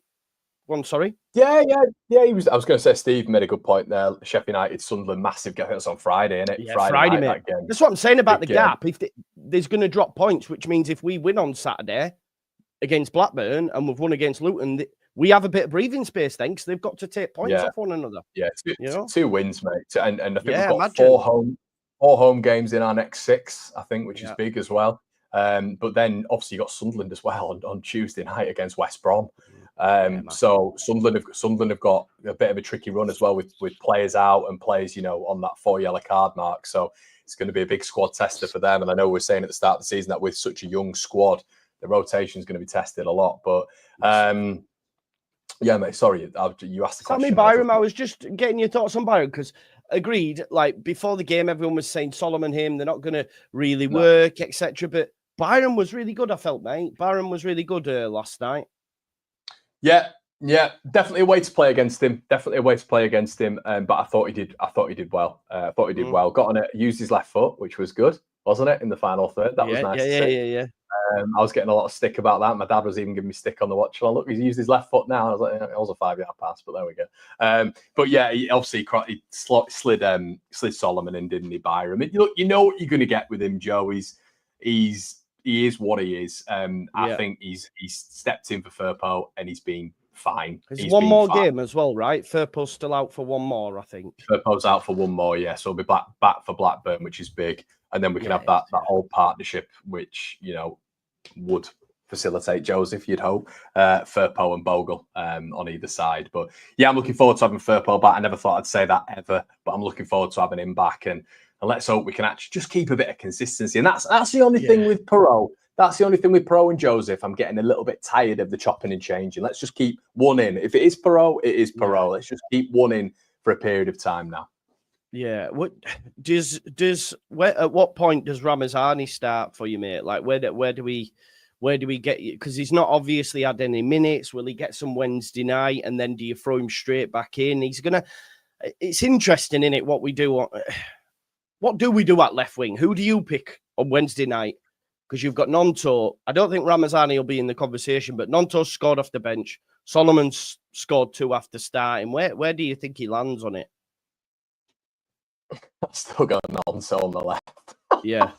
One, sorry. Yeah. He was. I was going to say Steve made a good point there. Sheffield United, Sunderland, massive gap. That's on Friday, isn't it? Yeah, Friday, mate. That game. That's what I'm saying about the gap. If there's going to drop points, which means if we win on Saturday against Blackburn and we've won against Luton, we have a bit of breathing space then, because they've got to take points off one another. Yeah, two wins, mate. And I think we've got four home games in our next 6, I think, which is big as well. But then obviously you got Sunderland as well on Tuesday night against West Brom. So Sunderland have got a bit of a tricky run as well with players out and players, on that 4 yellow card mark. So it's going to be a big squad tester for them. And I know we're saying at the start of the season that with such a young squad, the rotation is going to be tested a lot. But yeah, mate, sorry, you asked the question. Byram, I was just getting your thoughts on Byram, because agreed, like before the game, everyone was saying Solomon, they're not going to really work, etc. But Byram was really good, I felt, mate. Byram was really good last night. Yeah, definitely a way to play against him. But I thought he did well. Well. Got on it, used his left foot, which was good, wasn't it? In the final third, that was nice. Yeah. I was getting a lot of stick about that. My dad was even giving me stick on the watch. Well, look, he's used his left foot now. I was like, it was a 5-yard pass, but there we go. But yeah, he slid Solomon in, didn't he, Byram? Look, you know what you're going to get with him, Joe. He is what he is. I think he's stepped in for Firpo and he's been fine. There's one more game as well, right? Firpo's still out for one more, I think. Firpo's out for one more, yeah. So we'll be back for Blackburn, which is big. And then we can have that whole partnership, which, would facilitate Joseph, you'd hope, Firpo and Bogle on either side. But yeah, I'm looking forward to having Firpo back. I never thought I'd say that ever, but I'm looking forward to having him back. And let's hope we can actually just keep a bit of consistency. And that's the only thing with Perot. That's the only thing with Perot and Joseph. I'm getting a little bit tired of the chopping and changing. Let's just keep one in. If it is Perot, it is Perot. Let's just keep one in for a period of time now. Yeah. What at what point does Ramazani start for you, mate? Like where do we get you? Because he's not obviously had any minutes. Will he get some Wednesday night, and then do you throw him straight back in? It's interesting, isn't it, what we do? What do we do at left wing? Who do you pick on Wednesday night? Because you've got Nonto. I don't think Ramazani will be in the conversation, but Nonto scored off the bench. Solomon's scored 2 after starting. Where do you think he lands on it? I've still got Nonto on the left. Yeah.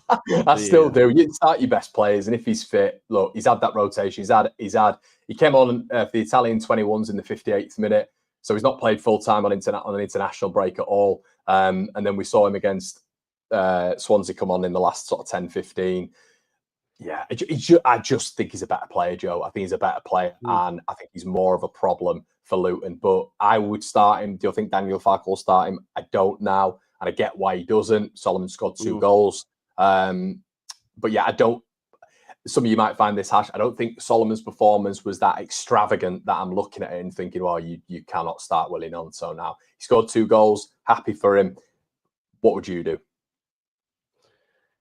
I still do. You start your best players, and if he's fit, look, he's had that rotation. He came on for the Italian 21s in the 58th minute, so he's not played full time on an international break at all. And then we saw him against Swansea come on in the last sort of 10-15. Yeah, I just think he's a better player, Joe. I think he's a better player, and I think he's more of a problem for Luton. But I would start him. Do you think Daniel Farke will start him? I don't know, and I get why he doesn't. Solomon scored 2 goals. But yeah, I don't. Some of you might find this harsh. I don't think Solomon's performance was that extravagant that I'm looking at it and thinking, well, you cannot start Willie Nonto now. He scored 2 goals. Happy for him. What would you do?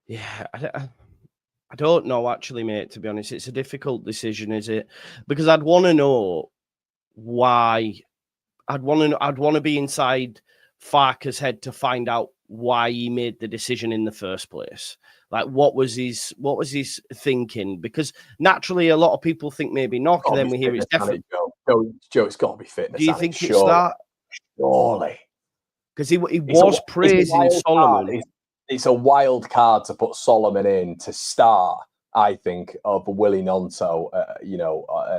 Yeah, I don't know, actually, mate, to be honest. It's a difficult decision, is it? Because I'd want to know why. I'd want to be inside Farke's head to find out why he made the decision in the first place. Like, what was his thinking? Because naturally, a lot of people think maybe knock, and then we hear it's definitely Joe. It's got to be fitness. Do you think it's that? Surely, because he was praising Solomon. It's a wild card to put Solomon in to start, I think, of Willie Nonto,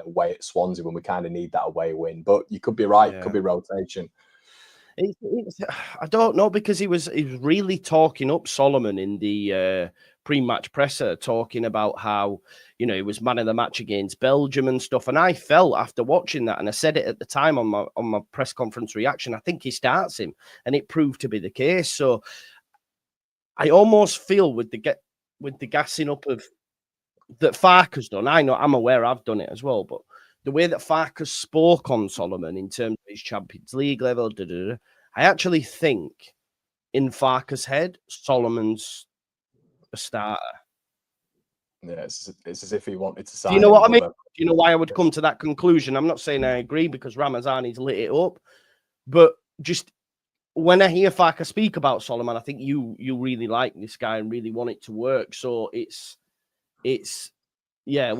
away at Swansea when we kind of need that away win. But you could be right. It could be rotation. I don't know, because he was really talking up Solomon in the pre-match presser talking about how, you know, he was man of the match against Belgium and stuff. And I felt after watching that, and I said it at the time on my press conference reaction, I think he starts him, and it proved to be the case. So I almost feel with the gassing up of that Farke's done. I know, I'm aware I've done it as well, but the way that Farke spoke on Solomon in terms of his Champions League level, I actually think in Farke's head, Solomon's a starter. Yeah, it's as if he wanted to sign. Do you know what I mean? Do you know why I would come to that conclusion? I'm not saying I agree because Ramazani's lit it up, but just when I hear Farke speak about Solomon, I think you really like this guy and really want it to work. So it's yeah,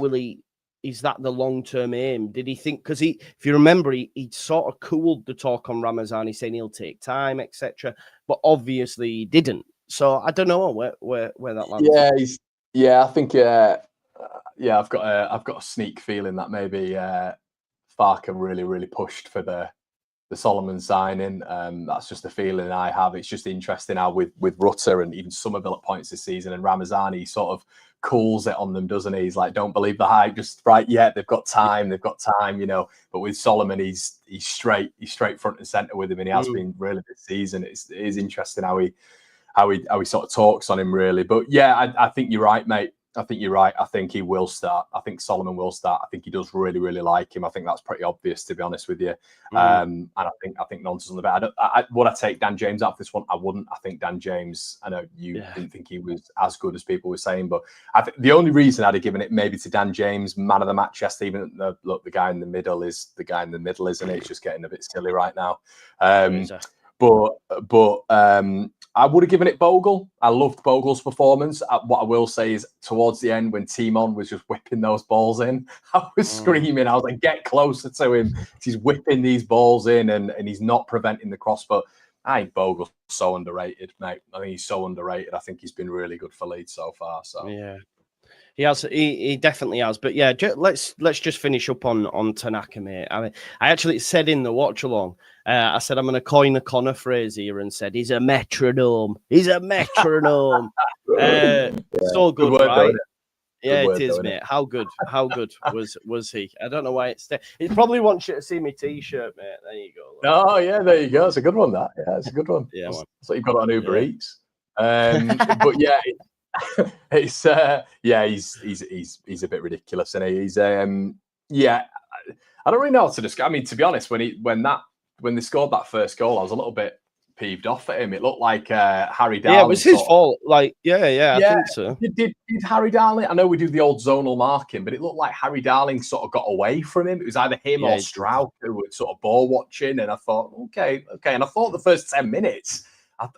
is that the long-term aim? Did he think, because if you remember, he sort of cooled the talk on Ramazani, saying he'll take time, etc. But obviously he didn't. So I don't know where that lands. Yeah, I think I've got a sneak feeling that maybe Farke really pushed for the Solomon signing. That's just the feeling I have. It's just interesting how with Rutter and even Somerville at points this season, and Ramazani sort of cools it on them, doesn't he? He's like, don't believe the hype, just right, yeah, they've got time, you know. But with Solomon, he's straight front and centre with him, and he has been really this season. It is interesting how he sort of talks on him, really. But yeah, I think you're right, mate. I think you're right. I think he will start. I think Solomon will start. I think he does really like him. I think that's pretty obvious, to be honest with you. And I think nonsense on the bet. Would I take Dan James out of this one? I wouldn't. I think Dan James, I know you didn't think he was as good as people were saying, but I think the only reason I'd have given it maybe to Dan James, man of the match yesterday, even though, look, the guy in the middle is the guy in the middle, isn't it? It's just getting a bit silly right now. But I would have given it Bogle. I loved Bogle's performance. What I will say is towards the end, when Timon was just whipping those balls in, I was screaming. I was like, get closer to him. He's whipping these balls in and he's not preventing the cross. But I think Bogle's so underrated, mate. I think he's so underrated. I think he's been really good for Leeds so far. So yeah. He has. He definitely has. But yeah, let's just finish up on Tanaka, mate. I mean, I actually said in the watch along, I said I'm going to coin a Connor phrase here and said he's a metronome. He's a metronome. So good, word, right? Yeah, it is, mate. How good was he? I don't know why it's. He probably wants you to see my T-shirt, mate. There you go. Look. Oh yeah, there you go. It's a good one. That it's a good one. Yeah, that's what you've got on Uber Eats. But yeah. It's he's a bit ridiculous, and he's I don't really know how to describe. I mean, to be honest, when they scored that first goal, I was a little bit peeved off at him. It looked like Harry Darling. Yeah, it was his fault. Like, I think so. Did Harry Darling? I know we do the old zonal marking, but it looked like Harry Darling sort of got away from him. It was either him or Stroud who were sort of ball watching, and I thought, okay. And I thought the first 10 minutes. I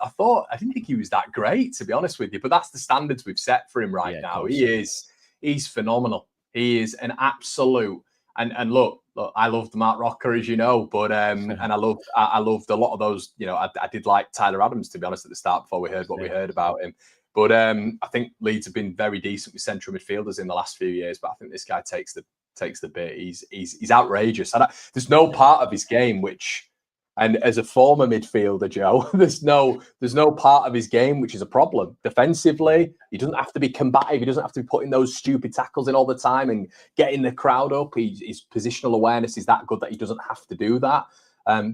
didn't think he was that great, to be honest with you, but that's the standards we've set for him right now. He's phenomenal. He is an absolute, and look, I loved Mark Rocker, as you know, but and I loved a lot of those. You know, I did like Tyler Adams, to be honest, at the start before we heard what we heard about him. But I think Leeds have been very decent with central midfielders in the last few years, but I think this guy takes the bit. He's outrageous. And there's no part of his game which. And as a former midfielder, Joe, there's no part of his game which is a problem. Defensively, he doesn't have to be combative. He doesn't have to be putting those stupid tackles in all the time and getting the crowd up. His positional awareness is that good that he doesn't have to do that.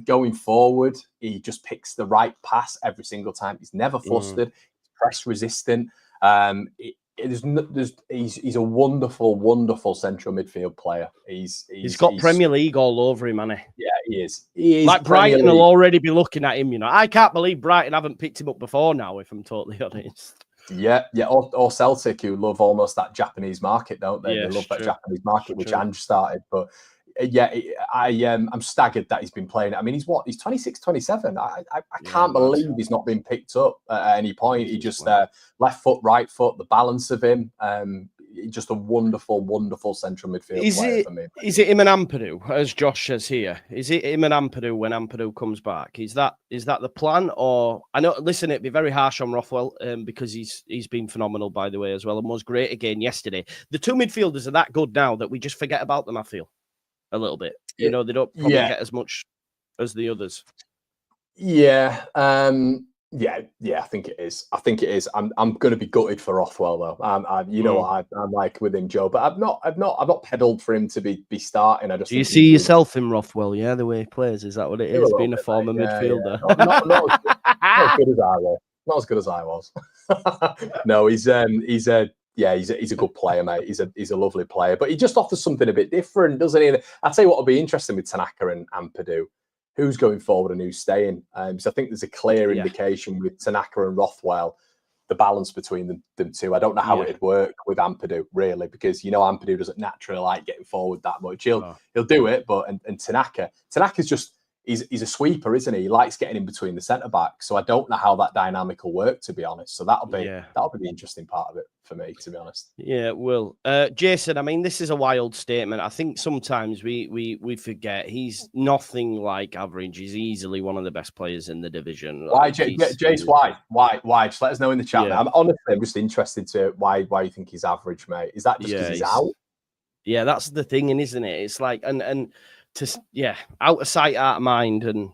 Going forward, he just picks the right pass every single time. He's never flustered. He's press resistant. He's a wonderful central midfield player. He's got Premier League all over him, hasn't he? Yeah, he is. Like Brighton will already be looking at him. You know, I can't believe Brighton haven't picked him up before now. If I'm totally honest. Yeah, or Celtic, who love almost that Japanese market, don't they? They love that Japanese market, which Ange started. But I'm staggered that he's been playing. I mean, he's 26, 27. I can't believe he's not been picked up at any point. He just left foot, right foot, the balance of him. Just a wonderful central midfield player for me. Is it him and Ampadu, as Josh says here? Is it him and Ampadu when Ampadu comes back? Is that the plan? Or I know, listen, it'd be very harsh on Rothwell because he's been phenomenal, by the way, as well, and was great again yesterday. The two midfielders are that good now that we just forget about them, I feel. A little bit, you know, they don't probably get as much as the others. Yeah, Yeah, I think it is. I'm going to be gutted for Rothwell though. You know what I'm like with him, Joe. But I've not peddled for him to be starting. I just Do you think see yourself in Rothwell? Yeah, the way he plays, is that what it is? Being a former midfielder, not as good as I was. Not as good as I was. No, he's a good player, mate. He's a lovely player, but he just offers something a bit different, doesn't he? I'll tell you what will be interesting with Tanaka and Ampadu. Who's going forward and who's staying? So I think there's a clear indication with Tanaka and Rothwell, the balance between them two. I don't know how it'd work with Ampadu, really, because Ampadu doesn't naturally like getting forward that much. He'll do it, but and Tanaka's just he's a sweeper, isn't he? He likes getting in between the centre backs. So I don't know how that dynamic will work, to be honest. So that'll be the interesting part of it for me, to be honest. Yeah, it will. Jason, I mean, this is a wild statement. I think sometimes we forget he's nothing like average. He's easily one of the best players in the division. Why, Jace? Why? Just let us know in the chat. Yeah. I'm just interested to why you think he's average, mate. Is that just because he's out? Yeah, that's the thing, isn't it? It's like out of sight, out of mind, and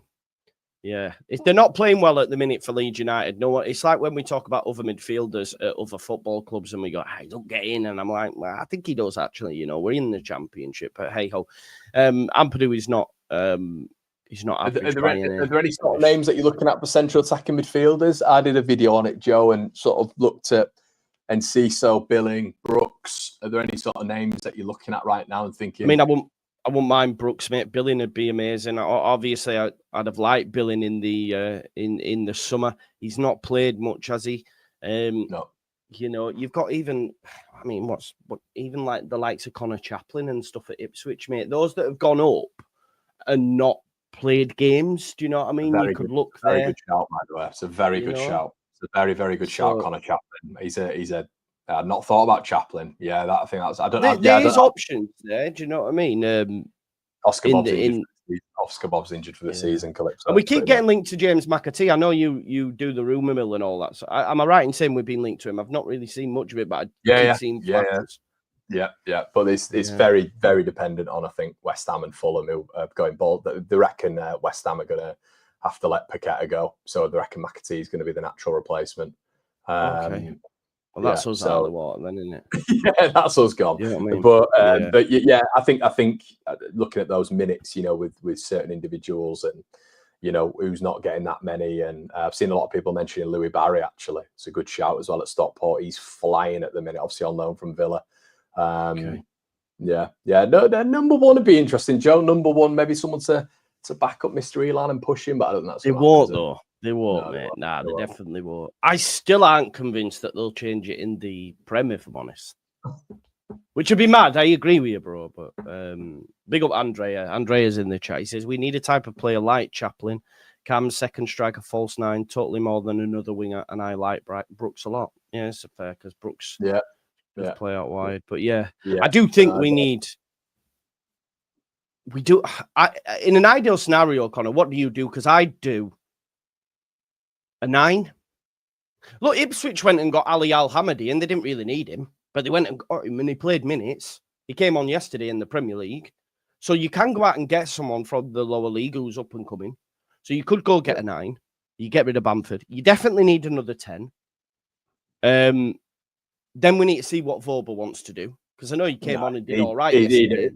if they're not playing well at the minute for Leeds United, it's like when we talk about other midfielders at other football clubs, and we go, "I don't get in," and I'm like, "Well, I think he does actually." We're in the Championship, but hey ho, Ampadu is not. He's not average. Are there any sort of names that you're looking at for central attacking midfielders? I did a video on it, Joe, and sort of looked at Enciso, Billing, Brooks. Are there any sort of names that you're looking at right now and thinking? I mean, I wouldn't mind Brooks, mate. Billing would be amazing. Obviously, I'd have liked Billing in the summer. He's not played much, has he? No. You've got even like the likes of Connor Chaplin and stuff at Ipswich, mate. Those that have gone up and not played games. Do you know what I mean? You could look there. Very good shout, by the way. It's a very good shout. It's a very, very good shout, Connor Chaplin. He's a. I'd not thought about Chaplin. Yeah, I think that's. I don't know. There's options there. Do you know what I mean? Oscar Bob's injured for the season, Calypso. And we keep getting linked to James McAtee. I know you do the rumour mill and all that. So am I right in saying we've been linked to him? I've not really seen much of it, but I've seen flashes. Yeah. But it's very, very dependent on, I think, West Ham and Fulham who are going bold. They reckon West Ham are going to have to let Paqueta go. So they reckon McAtee is going to be the natural replacement. Okay. Well, that's us out of the water, then, isn't it? Yeah, that's us gone. You know what I mean? But I think looking at those minutes, with certain individuals and who's not getting that many, and I've seen a lot of people mentioning Louis Barry. Actually, it's a good shout as well at Stockport. He's flying at the minute, obviously on loan from Villa. No, number one would be interesting, Joe. Number one, maybe someone to back up Mr. Elan and push him, but I don't think that's. They won't though. They won't, mate. Nah, they definitely won't. I still aren't convinced that they'll change it in the Prem, if I'm honest. Which would be mad. I agree with you, bro. But big up Andrea. Andrea's in the chat. He says, we need a type of player like Chaplin. Cam's second striker, false nine, totally more than another winger. And I like Brooks a lot. Yeah, it's fair because Brooks does play out wide. But I do think we need... We do... in an ideal scenario, Connor, what do you do? Because I do... A 9. Look, Ipswich went and got Ali Al-Hamadi, and they didn't really need him, but they went and got him, and he played minutes. He came on yesterday in the Premier League. So you can go out and get someone from the lower league who's up and coming. So you could go get a 9. You get rid of Bamford. You definitely need another 10. Then we need to see what Vobel wants to do, because I know he came on and did all right yesterday.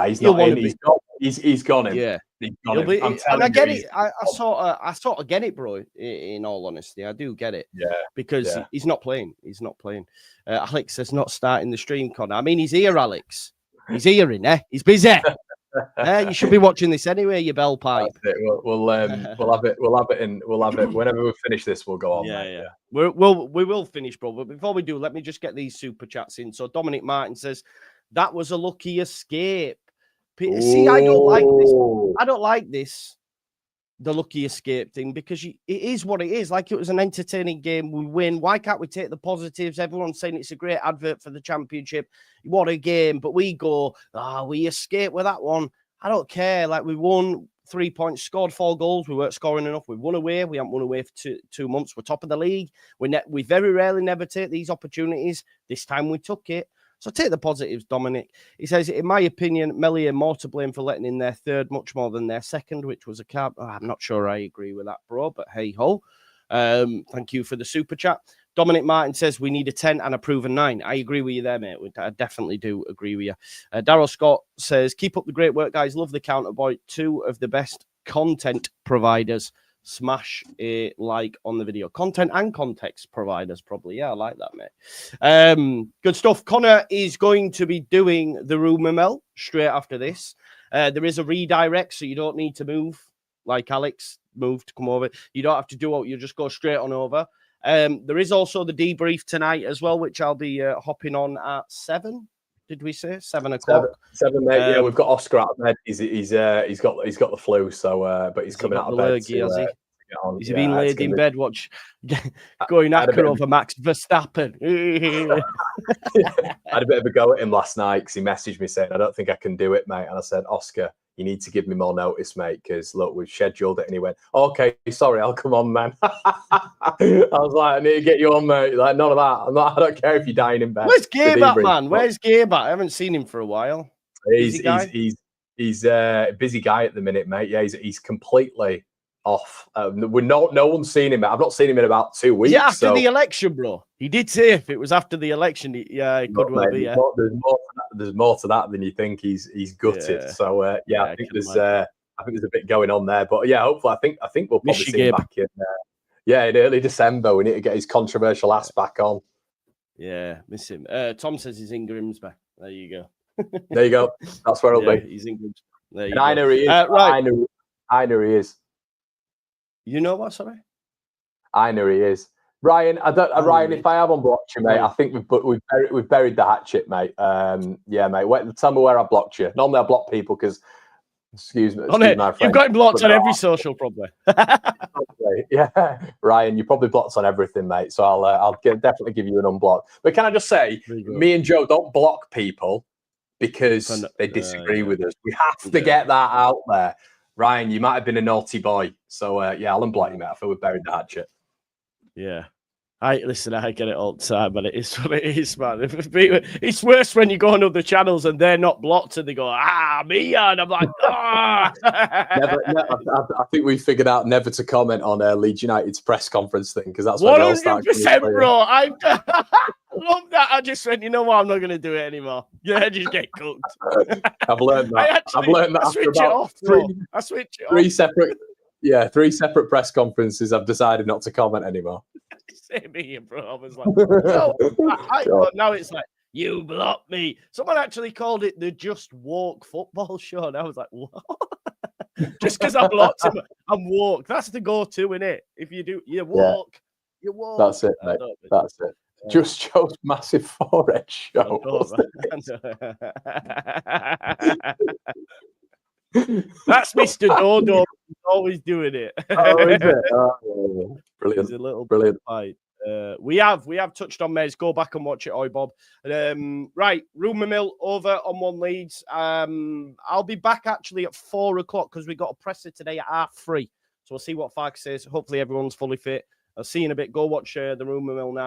He's not in. He's gone in. Yeah. And I get it. I sort of get it, bro. In all honesty, I do get it. Yeah, because he's not playing. He's not playing. Alex says not starting the stream, Connor. I mean, he's here, Alex. He's here, He's busy. You should be watching this anyway. Your bell pipe. We'll have it. We'll have it. Whenever we finish this, we'll go on. Yeah. We will finish, bro. But before we do, let me just get these super chats in. So Dominic Martin says that was a lucky escape. See, I don't like this. I don't like this, the lucky escape thing, because it is what it is. Like, it was an entertaining game. We win. Why can't we take the positives? Everyone's saying it's a great advert for the Championship. What a game. But we go, we escaped with that one. I don't care. Like, we won 3 points, scored 4 goals. We weren't scoring enough. We won away. We haven't won away for 2 months. We're top of the league. We very rarely never take these opportunities. This time we took it. So take the positives, Dominic. He says, in my opinion, Meslier more to blame for letting in their third much more than their second, which was a cab. I'm not sure I agree with that, bro, but hey ho. Thank you for the super chat. Dominic Martin says we need a 10 and a proven 9. I agree with you there, mate. I definitely do agree with you. Daryl Scott says, keep up the great work, guys. Love the Counterpoint. 2 of the best content providers. Smash a like on the video. Content and context providers, probably. Yeah, I like that, mate. Good stuff. Connor is going to be doing the rumour mill straight after this. There is a redirect, so you don't need to move like Alex moved to come over. You don't have to do what you just go straight on over. There is also the debrief tonight as well, which I'll be hopping on at 7. Did we say 7 o'clock? 7, mate. Yeah, we've got Oscar out of bed. He's got the flu, so but he's coming out of bed. Lurgy, has he? Has he been laid in bed? Watch going actor over Max Verstappen. I had a bit of a go at him last night because he messaged me saying, "I don't think I can do it, mate." And I said, "Oscar, you need to give me more notice, mate, because look, we've scheduled it." And he went, "Okay, sorry, I'll come on, man." I was like, "I need to get you on, mate." Like, none of that. I don't care if you're dying in bed. Where's Gabe, man? Where's Gabe? I haven't seen him for a while. He's a busy guy at the minute, mate. Yeah, he's completely off. No one's seen him. I've not seen him in about 2 weeks. Yeah, after the election, bro. He did say if it was after the election, it could well be. Yeah. There's more to that than you think. He's gutted. Yeah. So I think there's a bit going on there. But yeah, hopefully, I think we'll probably see him back in. In early December. We need to get his controversial ass back on. Yeah, miss him. Tom says he's in Grimsby. There you go. There you go. That's where he'll be. He's in Grimsby. There you go. I know he is. Right. I know he is. You know what, sorry? I know he is. Ryan, Ryan, if I have unblocked you, mate, I think we've buried the hatchet, mate. Yeah, mate. Tell me where I blocked you. Normally I block people because, excuse my friend. You've got him blocked on every social, probably. Yeah, Ryan, you probably blocked on everything, mate. So I'll definitely give you an unblock. But can I just say, me and Joe don't block people because they disagree with us. We have to get that out there. Ryan, you might have been a naughty boy. So, I'll unblock you, mate. I feel we've buried the hatchet. Yeah. I get it all the time, but it is what it is, man. It's worse when you go on other channels and they're not blocked and they go, me, and I'm like, I think we figured out never to comment on Leeds United's press conference thing because that's 100%, bro. I love that. I just said, you know what? I'm not going to do it anymore. Yeah, just get cooked. I've learned that. I've learned that after about I switch it off. 3 separate press conferences. I've decided not to comment anymore. Same here, bro. I was like, now it's like, you blocked me. Someone actually called it the Just Walk football show. And I was like, what? Just because I blocked him, I'm woke. That's the go-to, innit? If you do, you walk. Yeah. You walk. That's it, mate. That's it. Just Joe's massive forehead show. That's Mr. Dodo. He's always doing it. Oh, is it? Oh, brilliant. It's a little brilliant fight. We have touched on Mez. Go back and watch it, Oi Bob. Right, rumour mill over on One Leeds. I'll be back actually at 4 o'clock because we got a presser today at 3:30. So we'll see what Farke says. Hopefully everyone's fully fit. I'll see you in a bit. Go watch the rumour mill now.